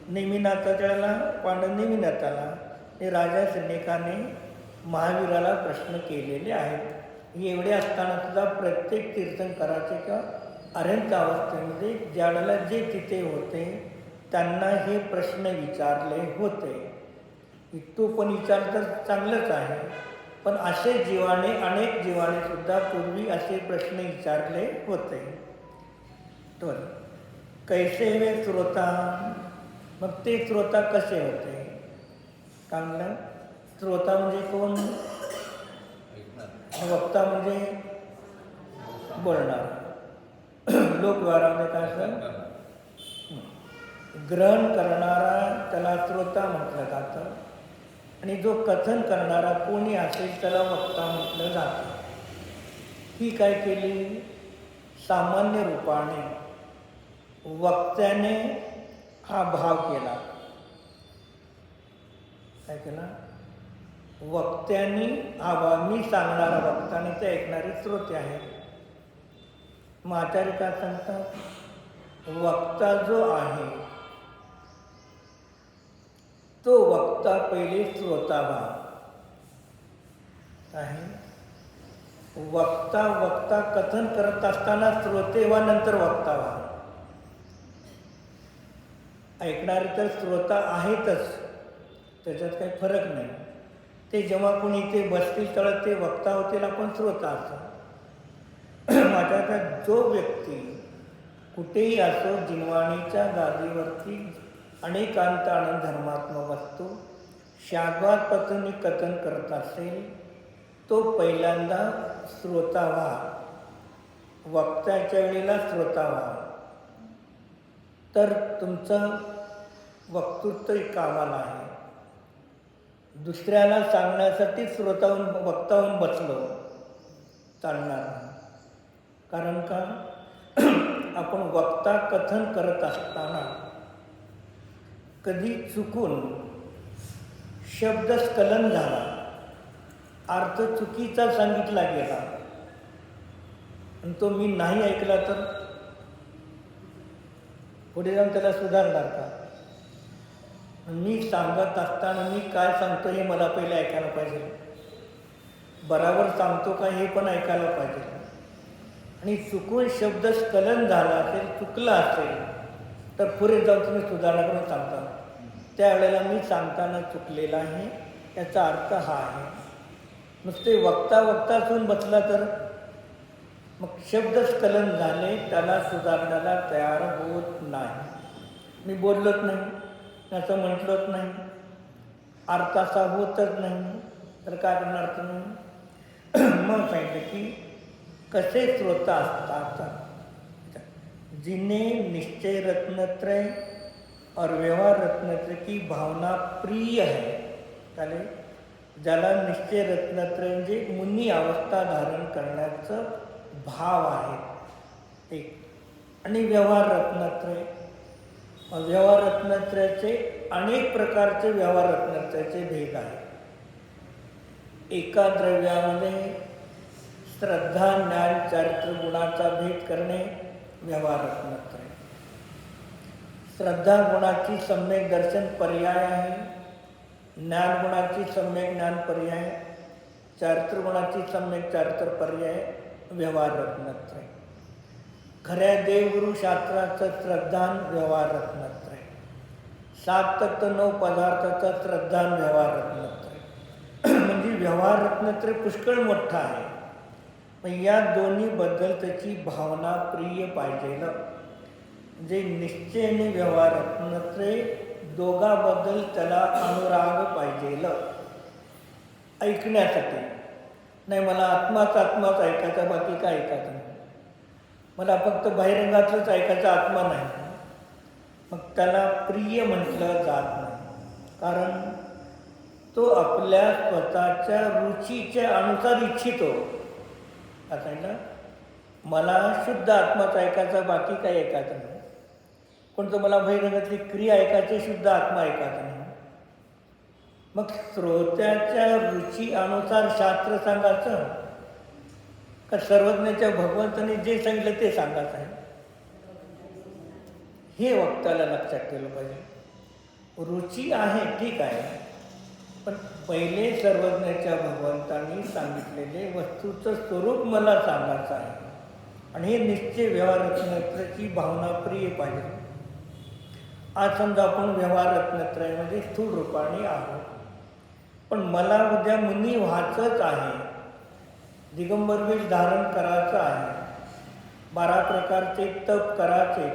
नेमिनाथाच्या वेळेला पांडव नेमिनाथाला, हे राजा श्रीनिकाने महावीराला प्रश्न केलेले आहेत. एवढे असताना सुद्धा प्रत्येक तीर्थंकराचे किंवा अरंत अवस्थेमध्ये ज्या वेळेला जे तिथे होते त्यांना हे प्रश्न विचारले होते. तो पण विचार तर चांगलंच आहे, पण असे जीवाने, अनेक जीवाने सुद्धा पूर्वी असे प्रश्न विचारले होते. तर कैसे वे श्रोता, मग ते श्रोता कसे होते? काय म्हणलं? श्रोता म्हणजे कोण? वक्ता म्हणजे बोलणार. लोकव्यवहारामध्ये काय असतं, ग्रहण करणारा त्याला श्रोता म्हटलं जातं आणि जो कथन करणारा कोणी असेल त्याला वक्ता म्हटलं जातं. ही काय केली, सामान्य रूपाने वक्त्याने हा भाव केला. काय केला, वक्त्यांनी हा भाव, मी सांगणारा वक्ता आणि ते ऐकणारे श्रोते आहेत. मग आचार्य काय सांगतात, वक्ता जो आहे तो वक्ता पहिले श्रोता भाव आहे. वक्ता कथन करत असताना श्रोते वा नंतर वक्ता व्हा. ऐकणारे तर श्रोता आहेतच, त्याच्यात काही फरक नाही. ते जेव्हा कोणी इथे बसतील तेव्हा ते वक्ता होतील, आपण श्रोता असतो. माझ्या जो व्यक्ती कुठेही असो, जिनवाणीच्या गादीवरती अनेकांत आनंद धर्मात्म वस्तू शाश्वत पद्धतीने कथन करत असेल, तो पहिल्यांदा श्रोता व्हा. वक्त्याच्या वेळेला श्रोता व्हा, तर तुमचं वक्तृत्व कामाला आहे. दुसऱ्याला सांगण्यासाठी श्रोताहून वक्ताहून बसलो चालणार नाही. कारण का, आपण वक्ता कथन करत असताना कधी चुकून शब्दस्खलन झाला, अर्थ चुकीचा सांगितला गेला आणि तो मी नाही ऐकला, तर पुढे जाऊन त्याला सुधारणार का? मी सांगत असताना मी काय सांगतो हे मला पहिले ऐकायला पाहिजे, बराबर सांगतो का हे पण ऐकायला पाहिजे. आणि चुकून शब्दस्खलन झाला असेल, चुकला असेल, तर पुढे जाऊन तुम्ही सुधारणा करून सांगता. त्यावेळेला मी सांगताना चुकलेला आहे याचा अर्थ हा आहे. नुसते वक्ता असून बसला तर मग शब्दस्खलन झाले, त्याला सुधारण्याला तयार होत नाही. मी बोललोच नाही, असं म्हटलोच नाही, अर्थ असा होतच नाही, तर काय करणार तुम्ही? मग सांगितलं की कसे श्रोता असतात, जिन्हें निश्चय रत्नत्रय और व्यवहार रत्नत्रय की भावना प्रिय है. चालेल, ज्याला निश्चय रत्नत्रय म्हणजे मुनी अवस्था धारण करण्याचं भाव आहे एक, आणि व्यवहार रत्नत्रय. व्यवहार रत्नत्रयाचे अनेक प्रकारचे व्यवहार रत्नत्रयाचे भेद आहेत. एका द्रव्यामध्ये श्रद्धा ज्ञान चारित्र गुणाचा भेद करणे व्यवहार रत्नत्रय. श्रद्धा गुणाची सम्यक दर्शन पर्याय आहे, ज्ञान गुणाची सम्यक ज्ञान पर्याय, चारित्र गुणाची सम्यक चारित्र पर्याय व्यवहार रत्नत्रय. खऱ्या देवगुरु शास्त्राचं श्रद्धान व्यवहार रत्नत्रय, 7 तत्व 9 पदार्थाचा श्रद्धान व्यवहार रत्नत्रय. म्हणजे व्यवहार रत्नत्रय पुष्कळ मोठा आहे. पण या दोन्हीबद्दल त्याची भावना प्रिय पाहिजे. जे निश्चयाने व्यवहार रत्नत्रय, दोघाबद्दल त्याला अनुराग पाहिजे ऐकण्यासाठी. नाही, मला आत्माच ऐकायचा, बाकी काय ऐकायचं नाही, मला फक्त बाहेरंगातलंच ऐकायचा, आत्मा नाही, मग त्याला प्रिय म्हटलं जात नाही. कारण तो आपल्या स्वतःच्या रुचीच्या अनुसार इच्छितो. आता ना, मला शुद्ध आत्माच ऐकायचा, बाकी काही ऐकायचं नाही. कोणतं मला बाहेरंगातली क्रिया ऐकायची, शुद्ध आत्मा ऐकायचा नाही. मग श्रोत्याच्या रुची अनुसार शास्त्र सांगायचं का सर्वज्ञाच्या भगवंताने जे सांगितलं ते सांगायचं आहे, हे वक्त्याला लक्षात ठेवलं पाहिजे. रुची आहे ठीक आहे, पण पहिले सर्वज्ञाच्या भगवंतांनी सांगितलेले वस्तूचं स्वरूप मला सांगायचं आहे. आणि हे निश्चय व्यवहार रत्नत्रयाची भावना प्रिय पाहिजे. आज समजा आपण व्यवहार रत्नत्रयामध्ये स्थूल रूपाने आहोत, पण मला उद्या मुनी व्हायचंच आहे, दिगंबर वेश धारण करायचं आहे, 12 प्रकारचे तप करायचे,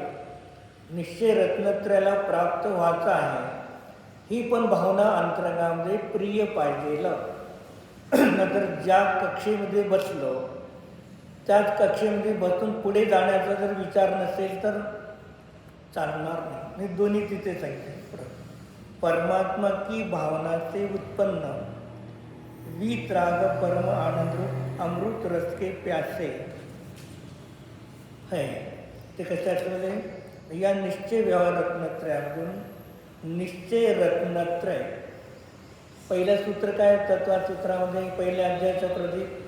निश्चय रत्नत्रयाला प्राप्त व्हायचं आहे, ही पण भावना अंतरंगामध्ये प्रिय पाहिजे. नंतर ज्या कक्षेमध्ये बसलो त्याच कक्षेमध्ये बसून पुढे जाण्याचा जर विचार नसेल तर चालणार नाही. मी दोन्ही तिथे सांगितले. परमात्मा की भावना से उत्पन्न वीतराग परम आनंद अमृत रस के प्यासे है. ते कशात या निश्चय व्यवहार रत्नत्रयातून निश्चय रत्नत्रय. पहिलं सूत्र काय तत्वासूत्रामध्ये पहिल्या अध्यायाचं प्रदीप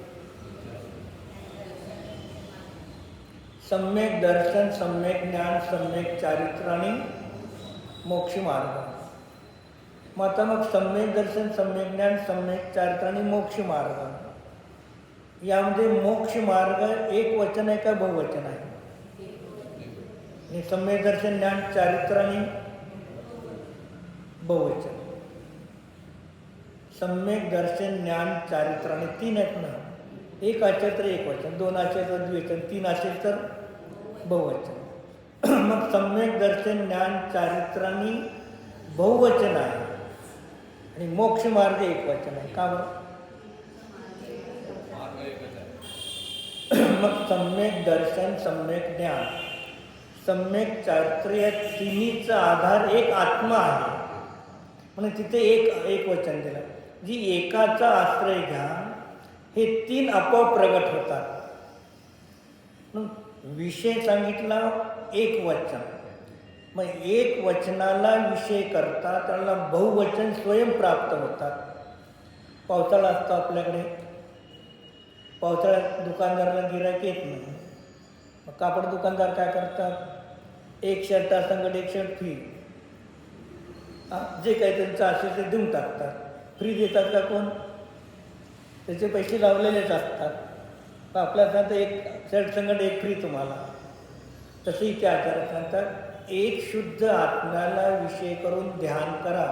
सम्यक दर्शन, सम्यक ज्ञान, सम्यक चारित्र आणि मोक्ष मार्ग. मग आता मग सम्यक दर्शन, सम्यक ज्ञान, सम्यक चारित्र आणि मोक्ष मार्ग, यामध्ये मोक्ष मार्ग एक वचन आहे का बहुवचन आहे? आणि सम्यक दर्शन, ज्ञान, चारित्र आणि बहुवचन. सम्यक दर्शन, ज्ञान, चारित्र आणि तीन आहेत ना. एक असेल तर एक वचन, दोन असेल तर द्विवचन, तीन असेल तर बहुवचन. मग सम्यक दर्शन, ज्ञान, चारित्र आणि बहुवचन आहे आणि मोक्ष मार्ग एक वचन आहे. का बरं? मग सम्यक दर्शन, सम्यक ज्ञान, सम्यक चारित्र या तिन्हीचा आधार एक आत्मा आहे म्हणून तिथे एक वचन दिलं. जी एकाचा आश्रय घ्या हे तीन आपोआप प्रगट होतात. विषय सांगितला एक वचन, मग एक वचनाला विषय करता त्याला बहुवचन स्वयं प्राप्त होतात. पावसाळा असतो आपल्याकडे, पावसाळ्यात दुकानदाराला गिऱ्हाईक येत नाही. मग कापड दुकानदार काय करतात? एक शर्टासंगत एक शर्ट फ्री, जे काही त्यांचं असेल ते देऊन टाकतात. फ्री देतात का कोण? त्याचे पैसे लावलेलेच असतात. तर आपल्या सांगतं एक शर्ट संगत एक फ्री तुम्हाला. तसेही ते आचार्य सांगतात एक शुद्ध आत्म्याला विषय करून ध्यान करा.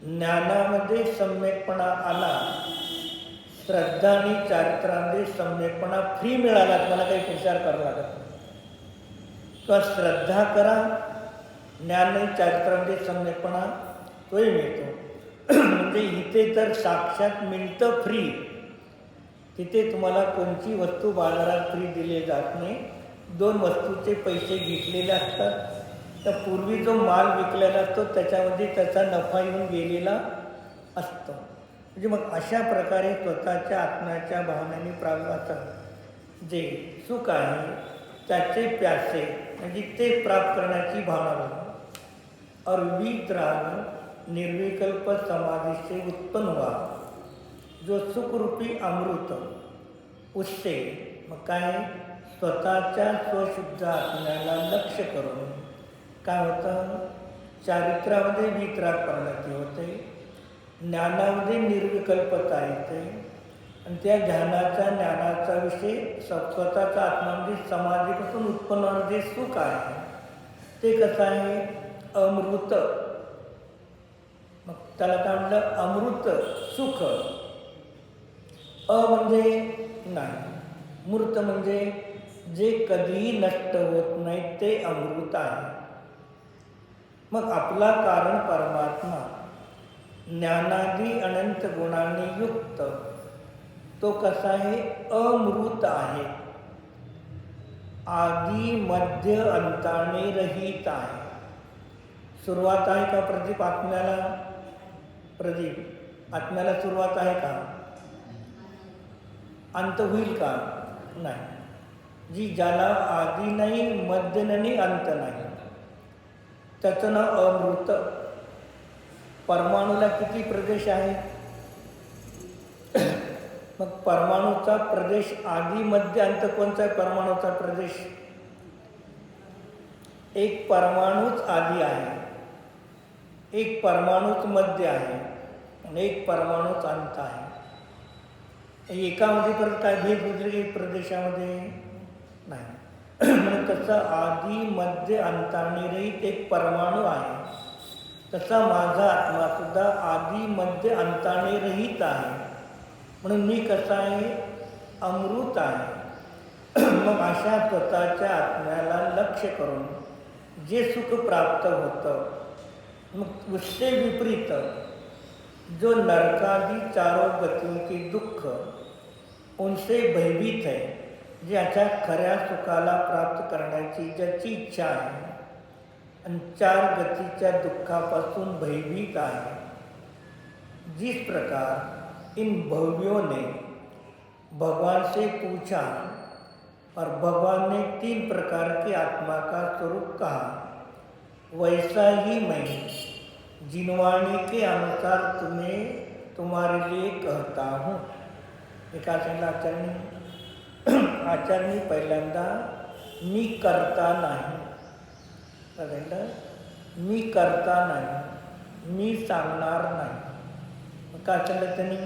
ज्ञानामध्ये सम्यकपणा आला, श्रद्धा आणि चारित्रामध्ये सम्यकपणा फ्री मिळाला, तुम्हाला काही विचार करावा लागत नाही. किंवा श्रद्धा करा, ज्ञान आणि चारित्रामध्ये सम्यकपणा तोही मिळतो. म्हणजे इथे तर साक्षात मिळतं फ्री, तिथे तुम्हाला कोणती वस्तू बाजारात फ्री दिली जात नाही. दोन वस्तूचे पैसे घेतलेले असतात. तर पूर्वी जो माल विकलेला असतो त्याच्यामध्ये त्याचा नफा येऊन गेलेला असतो. म्हणजे मग अशा प्रकारे स्वतःच्या आत्म्याच्या भावनेने प्राप्त जे सुख आहे त्याचे प्यासे म्हणजे ते प्राप्त करण्याची भावना बघा. और वीतराग निर्विकल्प समाधि से उत्पन्न हुआ जो सुखरूपी अमृत उससे मग काय स्वतःच्या स्वशुद्ध आत्म्याला लक्ष करून काय होतं? चारित्रामध्ये वीतराग परिणती होते, ज्ञानामध्ये निर्विकल्पता येते आणि त्या ध्यानाचा ज्ञानाचा विषय स्वतःचा आत्म्यामध्ये समाधीपासून उत्पन्न होणारे जे सुख आहे ते कसं आहे? अमृत. मग त्याला काय म्हणलं? अमृत सुख. म्हणजे नाही, मूर्त म्हणजे जे कधीही नष्ट होत नाही ते अमृत आहे. मग आपला कारण परमात्मा ज्ञानादी अनंत गुणांनी युक्त तो कसा आहे? अमृत आहे. आदी मध्य अंताने रहित आहे. सुरुवात आहे का प्रदीप आत्म्याला? प्रदीप आत्म्याला सुरुवात आहे का? अंत होईल का? नाही. जी ज्याला आदी नाही, मध्य नाही, अंत नाही, त्याचं नाव अमृत. परमाणूला किती प्रदेश आहे? मग परमाणूचा प्रदेश आदी मध्य अंत कोणता आहे? परमाणूचा प्रदेश एक परमाणूच आदी आहे, एक परमाणूच मध्य आहे आणि एक परमाणूच अंत आहे. एकामध्ये परत काय भेद बुजले प्रदेशामध्ये नाही. म्हणून तसं आदी मध्य अंताने रहित एक परमाणू आहे. तसा माझा आत्मा सुद्धा आदी मध्य अंताने रहित आहे. म्हणून मी कसा आहे? अमृत आहे. मग अशा स्वतःच्या आत्म्याला लक्ष करून जे सुख प्राप्त होतं, मग उससे विपरीत जो नरकादी चारों गतियों के दुःख उनसे भयभीत है, ज्याच्या खऱ्या सुखाला प्राप्त करण्याची ज्याची इच्छा आहे आणि चार गतीच्या दुःखापासून भयभीत आहे। जिस प्रकार इन भव्यों ने भगवान से पूछा और भगवान ने 3 प्रकार की आत्मा का स्वरूप कहा, वैसा ही मैं जिनवाणी के अनुसार तुम्हारे लिए कहता हूँ। एका सांगितलं आचार्यांनी पहिल्यांदा मी करता नाही, मी करता नाही, मी सांगणार नाही। का सांगितलं त्यांनी?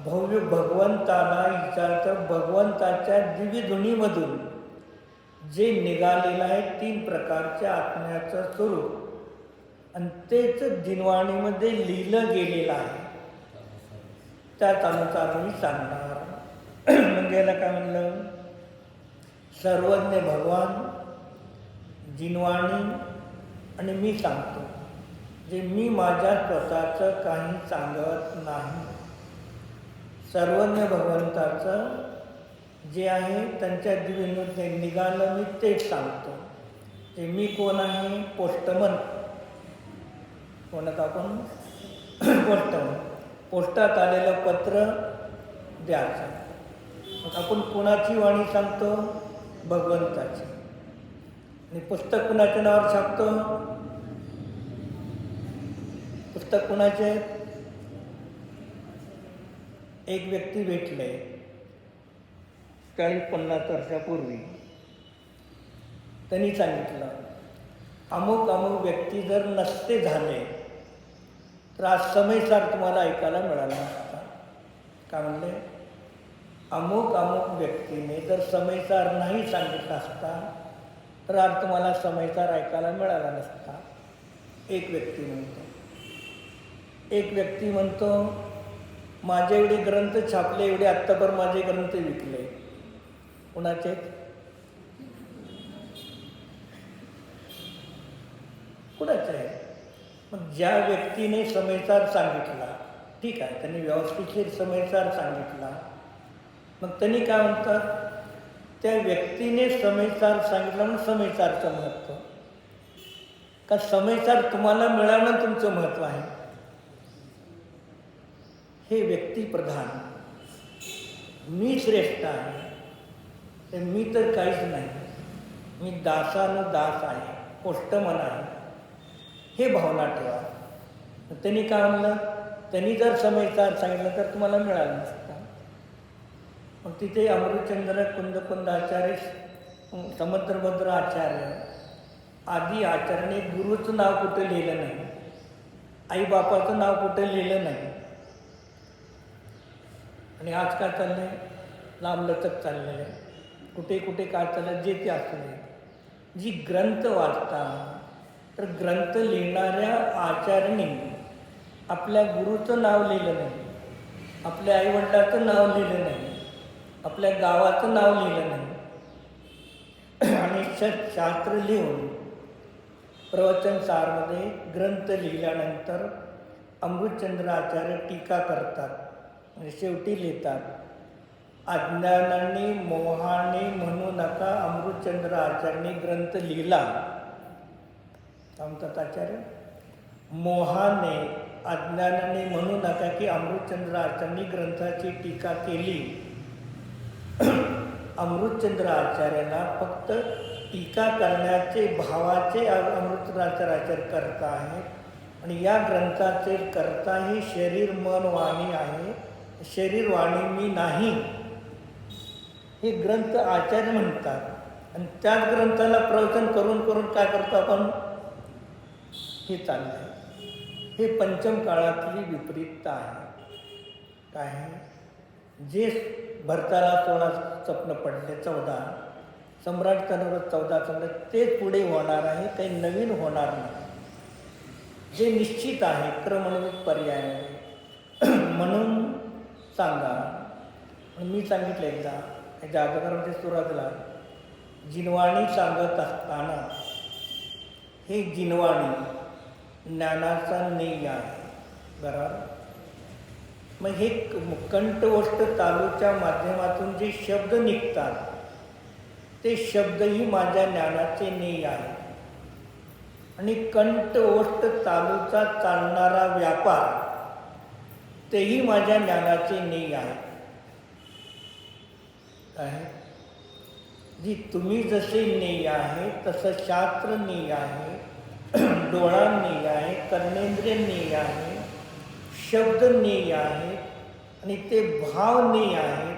भव्य भगवंताला विचारतं, भगवंताच्या दिव्यध्वनीमधून जे निघालेलं आहे 3 प्रकारच्या आत्म्याचं स्वरूप आणि तेच दिनवाणीमध्ये लिहिलं गेलेलं आहे, त्याच अनुसार मी सांगणार। म्हणजे याला काय म्हणलं? सर्वज्ञ भगवान, जिनवाणी आणि मी सांगतो, जे मी माझ्या स्वतःचं काही सांगत नाही। सर्वज्ञ भगवंताचं जे आहे त्यांच्या दिव्यमध्ये निघालं मी तेच सांगतो। ते मी कोण आहे? पोस्टमन। कोणात आपण पोस्टमन, पोस्टात आलेलं पत्र द्यायचं। मग आपण कोणाची वाणी सांगतो? भगवंताची। आणि पुस्तक कुणाच्या नावावर छापतो? पुस्तक कुणाचे? एक व्यक्ती भेटले 40-50 वर्षापूर्वी, त्यांनी सांगितलं अमुक अमुक व्यक्ती जर नसते झाले तर आज समयसार तुम्हाला ऐकायला मिळाला नसता। काय म्हणले? अमुक अमुक व्यक्तीने जर समयसार नाही सांगितलं असता तर आज तुम्हाला समयसार ऐकायला मिळाला नसता। एक व्यक्ती म्हणतो। एक व्यक्ती म्हणतो माझे एवढे ग्रंथ छापले, एवढे आत्तापर माझे ग्रंथ विकले। कुणाचे? कुणाचे आहे? मग ज्या व्यक्तीने समयसार सांगितला, ठीक आहे, त्यांनी व्यवस्थित समयसार सांगितला, मग त्यांनी काय म्हणतात? त्या व्यक्तीने समयसार सांगितलं म्हणून समयसारचं महत्त्व का समयसार तुम्हाला मिळालं तुमचं महत्त्व आहे? हे व्यक्तिप्रधान, मी श्रेष्ठ आहे, ते मी तर काहीच नाही, मी दासानं दास आहे, पोस्टमन आहे, हे भावना ठेवा। त्यांनी काय म्हणलं? त्यांनी जर समयसार सांगितलं तर तुम्हाला मिळालं नसतं। मग तिथे अमृतचंद्र कुंदकुंद आचार्य, समुद्रभद्र आचार्य आदी आचार्याने गुरुचं नाव कुठं लिहिलं नाही, आईबापाचं नाव कुठं लिहिलं नाही। आणि आज काय चाललंय? लांबलचक चाललेलं आहे, कुठे कुठे काय चाललं जे ते असले। जी ग्रंथ वाचता तर ग्रंथ लिहिणाऱ्या आचार्यांनी आपल्या गुरुचं नाव लिहिलं नाही, आपल्या आईवडिलाचं नाव लिहिलं नाही, आपल्या गावाचं नाव लिहिलं नाही। आणि शास्त्र लिहून प्रवचन सारमध्ये ग्रंथ लिहिल्यानंतर अमृतचंद्र आचार्य टीका करतात आणि शेवटी लिहितात, अज्ञानाने मोहाने म्हणू नका अमृतचंद्र आचार्यांनी ग्रंथ लिहिला। म्हणतात आचार्य, मोहाने अज्ञानाने म्हणू नका की अमृतचंद्र आचार्यांनी ग्रंथाची टीका केली। अमृतचंद्र आचार्यांना फक्त टीका करण्याचे भावाचे अमृतचंद्र आचार्य करता आहेत आणि या ग्रंथाचे करता ही शरीर मन वाणी आहे, शरीर वाणी मी नाही, हे ग्रंथ आचार्य म्हणतात। आणि त्याच ग्रंथाला प्रवचन करून करून काय करतो आपण? हे चाललंय। हे पंचम काळातली विपरीतता आहे। काय आहे? जे भरताला 16 स्वप्न पडले, 14 सम्राट तनुवर 14 स्वप्न, तेच पुढे होणार आहे, काही नवीन होणार नाही। जे निश्चित आहे क्रमणविक पर्यायाने म्हणून सांगा। मी सांगितलं एकदा जादूगारांच्या सुरुवातीला, जिनवाणी सांगत असताना हे जिनवाणी ज्ञानाचा नेय आहे, घरावर. मग हे कंठोष्ठ तालूच्या माध्यमातून जे शब्द निघतात ते शब्दही माझ्या ज्ञानाचे नेय आहे. आणि कंठोष्ठ तालूचा चालणारा व्यापार तेही माझ्या ज्ञानाचे नेय आहे. काय जी तुम्ही जसे नेय आहे तसं शास्त्र नेय आहे, डोळा नेय आहे, कर्मेंद्रिय नेय आहे, शब्द नेय आहे आणि ते भाव नेय आहे.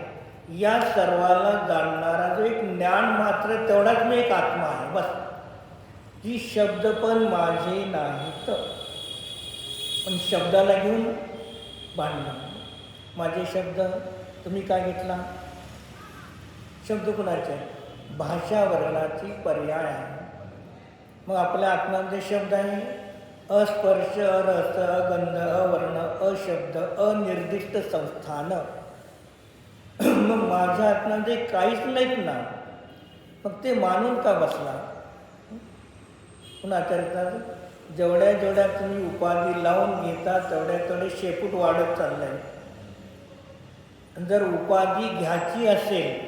या सर्वाला जाणणारा जो एक ज्ञान मात्र तेवढाच मी एक आत्मा आहे बस. जी शब्द पण माझे नाहीत, पण शब्दाला घेऊन भांडणं. माझे शब्द तुम्ही काय घेतला? शब्द कुणाचे? भाषा वर्णाची पर्याय आहे. मग आपल्या आत्म्यामध्ये शब्द आहे अस्पर्श, अरस, अगंध, अवर्ण, अशब्द, अनिर्दिष्ट संस्थान. मग माझ्या आत्म्यामध्ये काहीच नाहीत ना, मग ते मानून का बसला? पुन्हा आचार्य जेवढ्या जेवढ्या तुम्ही उपाधी लावून घेता तेवढे शेपूट वाढत चाललंय. जर उपाधी घ्यायची असेल,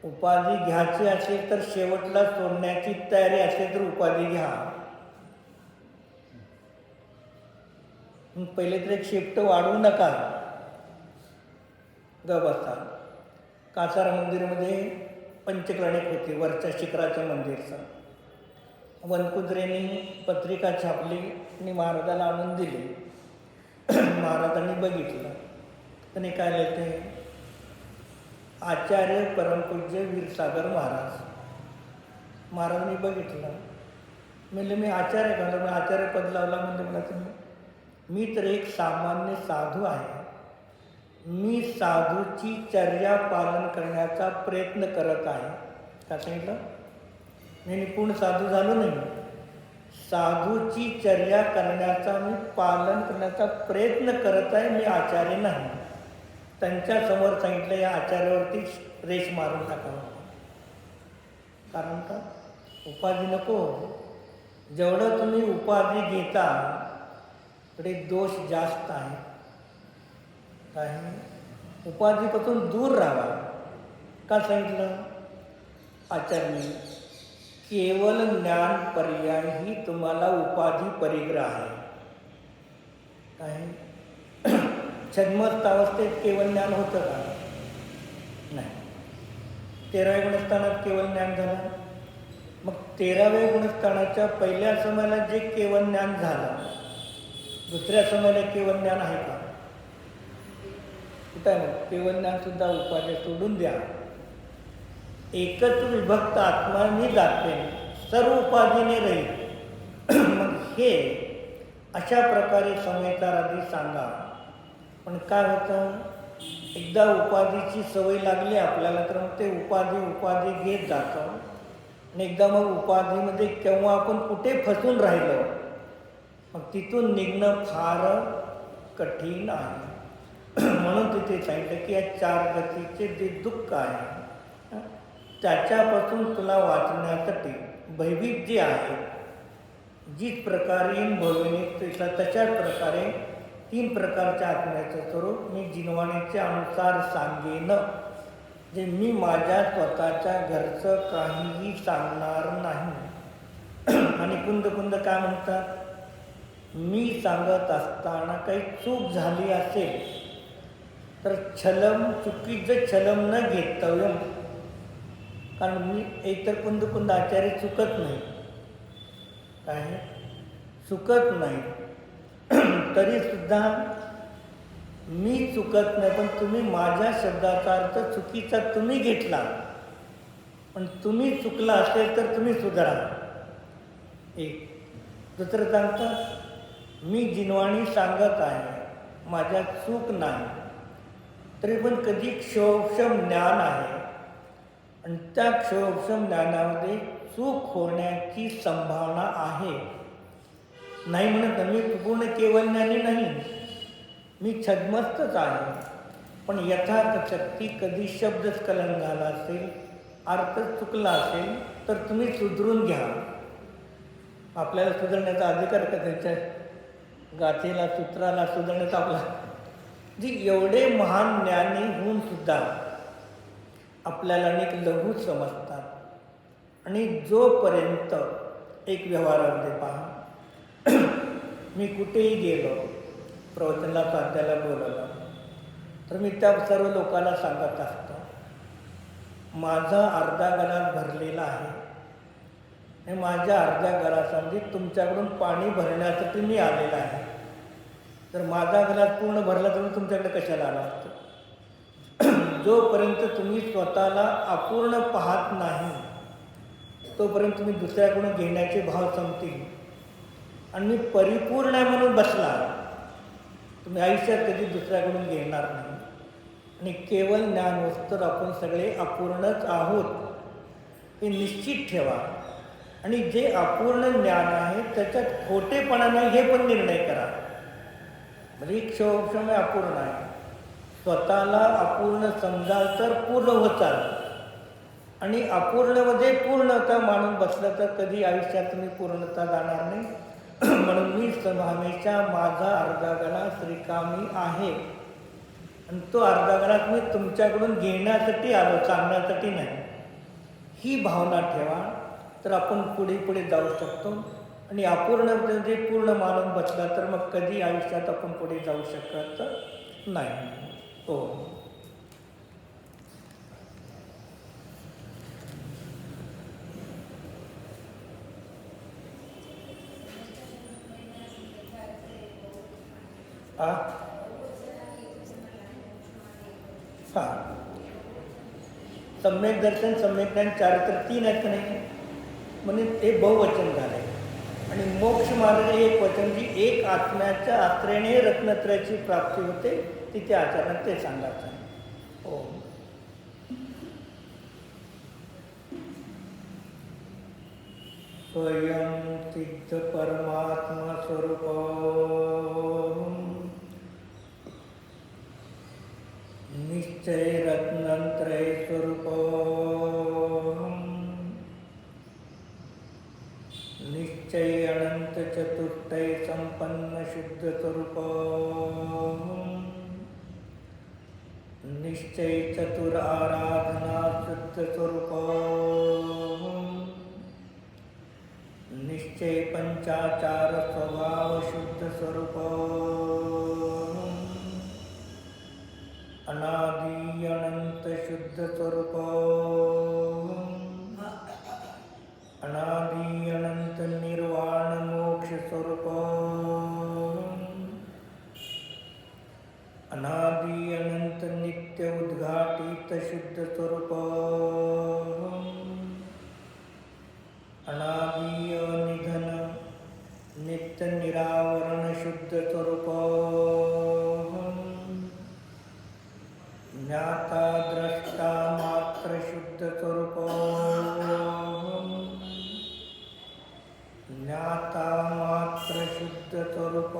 उपाधी घ्यायची असेल तर शेवटला सोडण्याची तयारी असेल तर उपाधी घ्या. पहिले तर एक शेपट वाढवू नका, ग बसा. कासार मंदिरमध्ये पंचकर्णिक होते, वरच्या शिखराच्या मंदिरचं. वनकुद्रेंनी पत्रिका छापली आणि महाराजाला आणून दिली. महाराजांनी बघितलं. त्याने काय लिहिते? आचार्य परमपूज्य वीरसागर महाराज. महाराजांनी बघितलं. म्हणले मी आचार्य का? मी आचार्य पद लावला. म्हणजे मला तुम्ही, मी तर एक सामान्य साधू आहे. मी साधूची चर्या पालन करण्याचा प्रयत्न करत आहे. का सांगितलं? मी पूर्ण साधू झालो नाही. साधूची चर्या करण्याचा मी पालन करण्याचा प्रयत्न करत आहे. मी आचार्य नाही. त्यांच्यासमोर सांगितलं या आचार्यावरती रेष मारून टाकावं. कारण का? उपाधी नको. जेवढं तुम्ही उपाधी घेता तेवढे दोष जास्त आहे. काय? उपाधीपासून दूर राहावा. का सांगितलं आचार्यांनी? केवळ ज्ञान पर्याय ही तुम्हाला उपाधी परिग्रह आहे. काय? छद्मस्तावस्थेत केवळ ज्ञान होतं का? नाही. 13व्या गुणस्थानात केवळ ज्ञान झालं. मग 13व्या गुणस्थानाच्या पहिल्या समयाला जे केवळ ज्ञान झालं, दुसऱ्या समयाला केवळ ज्ञान आहे का? कुठं आहे? मग केवळ ज्ञान सुद्धा उपाधी सोडून द्या. एकच विभक्त आत्मा मी जाते, सर्व उपाधीने राहील. मग हे अशा प्रकारे संहिताराधी सांगा. पण काय होतं? एकदा उपाधीची सवय लागली आपल्याला तर मग ते उपाधी घेत जातं. आणि एकदा मग उपाधीमध्ये केव्हा आपण कुठे फसून राहिलो, मग तिथून निघणं फार कठीण आहे. म्हणून तिथे सांगितलं की या 4 गतीचे जे दुःख आहे त्याच्यापासून तुला वाचण्यासाठी भयभीत जे आहे, जीच प्रकारे भविनी तशाच प्रकारे 3 प्रकारच्या आत्म्याचं स्वरूप मी जिनवाणीच्या अनुसार सांगेन. जे मी माझ्या स्वतःच्या घरचं काहीही सांगणार नाही. आणि कुंद काय म्हणतात? मी सांगत असताना काही चूक झाली असेल तर चुकीचं छलम न घेतव्यम. कारण मी एकतर कुंद आचार्य चुकत नाही. काय? चुकत नाही. तरीसुद्धा मी चुकत नाही. पण तुम्ही माझ्या शब्दाचा अर्थ चुकीचा तुम्ही घेतला. पण तुम्ही चुकला असेल तर तुम्ही सुधारा. एक. दुसरं सांगतात मी जिनवाणी सांगत आहे, माझ्यात चूक नाही. तरी पण कधी क्षोभक्षम ज्ञान आहे आणि त्या क्षोभक्षम ज्ञानामध्ये चूक होण्याची संभावना आहे. नाही म्हणत मी पूर्ण केवळ ज्ञानी नाही, मी छद्मस्तच आहे. पण यथार्थ शक्ती कधी शब्दस्खलन झाला असेल, अर्थ चुकला असेल तर तुम्ही सुधरून घ्या. आपल्याला सुधारण्याचा अधिकार का त्याच्यात? गाथेला सूत्राला सुधारण्यात आपला जी एवढे महान ज्ञानी होऊन सुद्धा आपल्याला अनेक लघु समजतात. आणि जोपर्यंत एक व्यवहारामध्ये पहा, मी कुठेही गेलो, प्रवचनाला साध्याला बोलवलं, तर मी त्या सर्व लोकांना सांगत असतो, माझा अर्धा गलास भरलेला आहे आणि माझ्या अर्ध्या गलासामध्ये तुमच्याकडून पाणी भरण्यासाठी मी आलेला आहे. तर माझा गलास पूर्ण भरला तर मी तुमच्याकडे कशाला आला असतो. जोपर्यंत तुम्ही स्वतःला अपूर्ण पाहत नाही तोपर्यंत तुम्ही दुसऱ्याकडून घेण्याचे भाव संपतील. आणि मी परिपूर्ण आहे म्हणून बसला, तुम्ही आयुष्यात कधी दुसऱ्याकडून घेणार नाही. आणि केवळ ज्ञान वस्तूर आपण सगळे अपूर्णच आहोत हे निश्चित ठेवा. आणि जे अपूर्ण ज्ञान आहे त्याच्यात खोटेपणा नाही हे पण निर्णय करा. म्हणजे क्षोभक्षम अपूर्ण आहे, स्वतःला अपूर्ण समजाल तर पूर्ण होताल. आणि अपूर्णमध्ये पूर्णता मानून बसलं तर कधी आयुष्यात तुम्ही पूर्णता जाणार नाही. म्हणून मी हमेशा माझा अर्धा गलास रिकामी आहे आणि तो अर्धा गलास मी तुमच्याकडून घेण्यासाठी आलो, सांगण्यासाठी नाही. ही भावना ठेवा तर आपण पुढे पुढे जाऊ शकतो. आणि अपूर्णमध्ये पूर्ण मानून बसला तर मग कधी आयुष्यात आपण पुढे जाऊ शकत नाही. हो. हां, सम्यक दर्शन, सम्यक ज्ञान, चारित्र 3 आहेत नाही, म्हणून ते बहुवचन झाले. आणि मोक्ष मार्ग हे एक वचन, जी एक आत्म्याच्या आश्रयाने रत्नत्रयाची प्राप्ती होते, तिथे आचरणात ते सांगायचं आहे. हो. स्वयं सिद्ध परमात्मा स्वरूप निश्चय रत्नत्रय स्वरूप निश्चय अनंत चतुष्टय संपन्न शुद्ध स्वरूप निश्चय चतुर आराधना शुद्ध स्वरूप निश्चय पंचाचार स्वभाव शुद्ध स्वरूप अनादि अनंत शुद्ध स्वरूप अनादि अनंत निर्वाण मोक्ष स्वरूप अनादि अनंत नित्य उद्घाटित शुद्ध स्वरूप अनादि अनिधन नित्य निरावरण शुद्ध स्वरूप ज्ञाता द्रष्टा मात्र शुद्ध स्वरूप ज्ञाता मात्र शुद्ध स्वरूप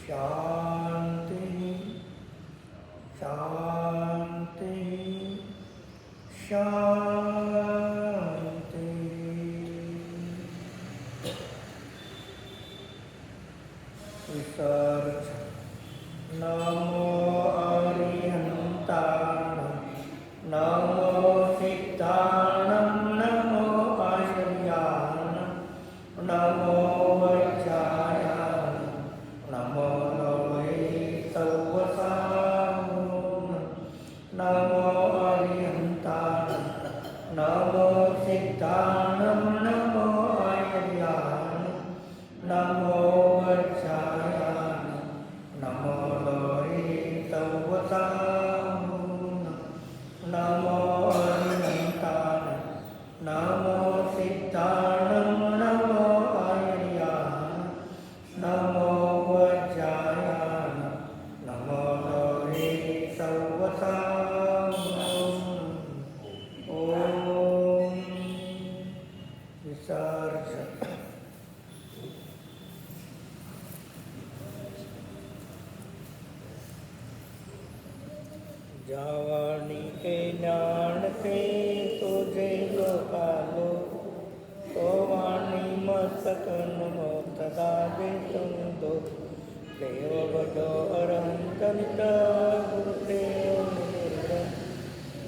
शांति शांति शांति. विसर्ज. नमो अरिहन्ताणं नमो सिद्धाणं नमो आश्रयाणं नमो वज्रायाणं नमो वै सौवसामूनं नमो अरिहन्ताणं नमो सिद्धाणं नमो आश्रयाणं नमो वज्रायाणं नमो वै सौवसामूनं नमो अरिहन्ताणं नमो सिद्धाणं नमो आर्याणं नमो वज्रायाणं नमो वै सौवसामूनं. ओम विसर्ज. जावाणी के ज्ञान ते तुझे लोकालो तो वाणी मस्तक नमो सदा दे दो देव भजो अरहंत नित गुरुदेव निर्गुण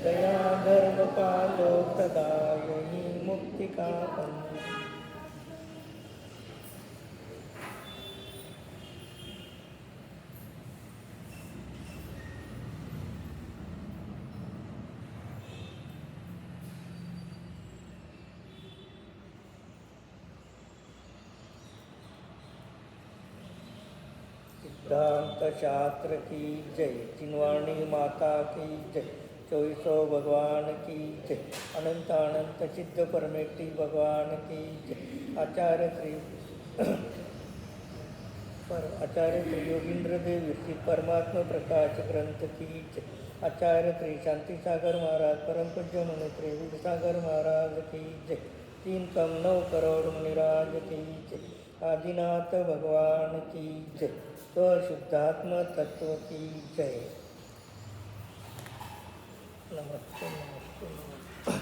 दया धर्म पालो सदा यही मुक्ति का पंथ सिद्धांत शास्त्र की जय चिन्वाणी माता की जय चौसो भगवान की जय अनंत अनंत सिद्ध परमेष्ठी भगवान की जय आचार्य श्री योगींद्र देव श्री परमात्मा प्रकाश ग्रंथ की जय आचार्य श्री शांति सागर महाराज परम पूज्य मुनि श्री विद्या सागर महाराज की जय 3 कम 9 करोड़ मुनिराज की जय आदिनाथ भगवान की जय तो शुद्धात्म तत्व की जय। नमस्ते नमस्ते नमस्ते।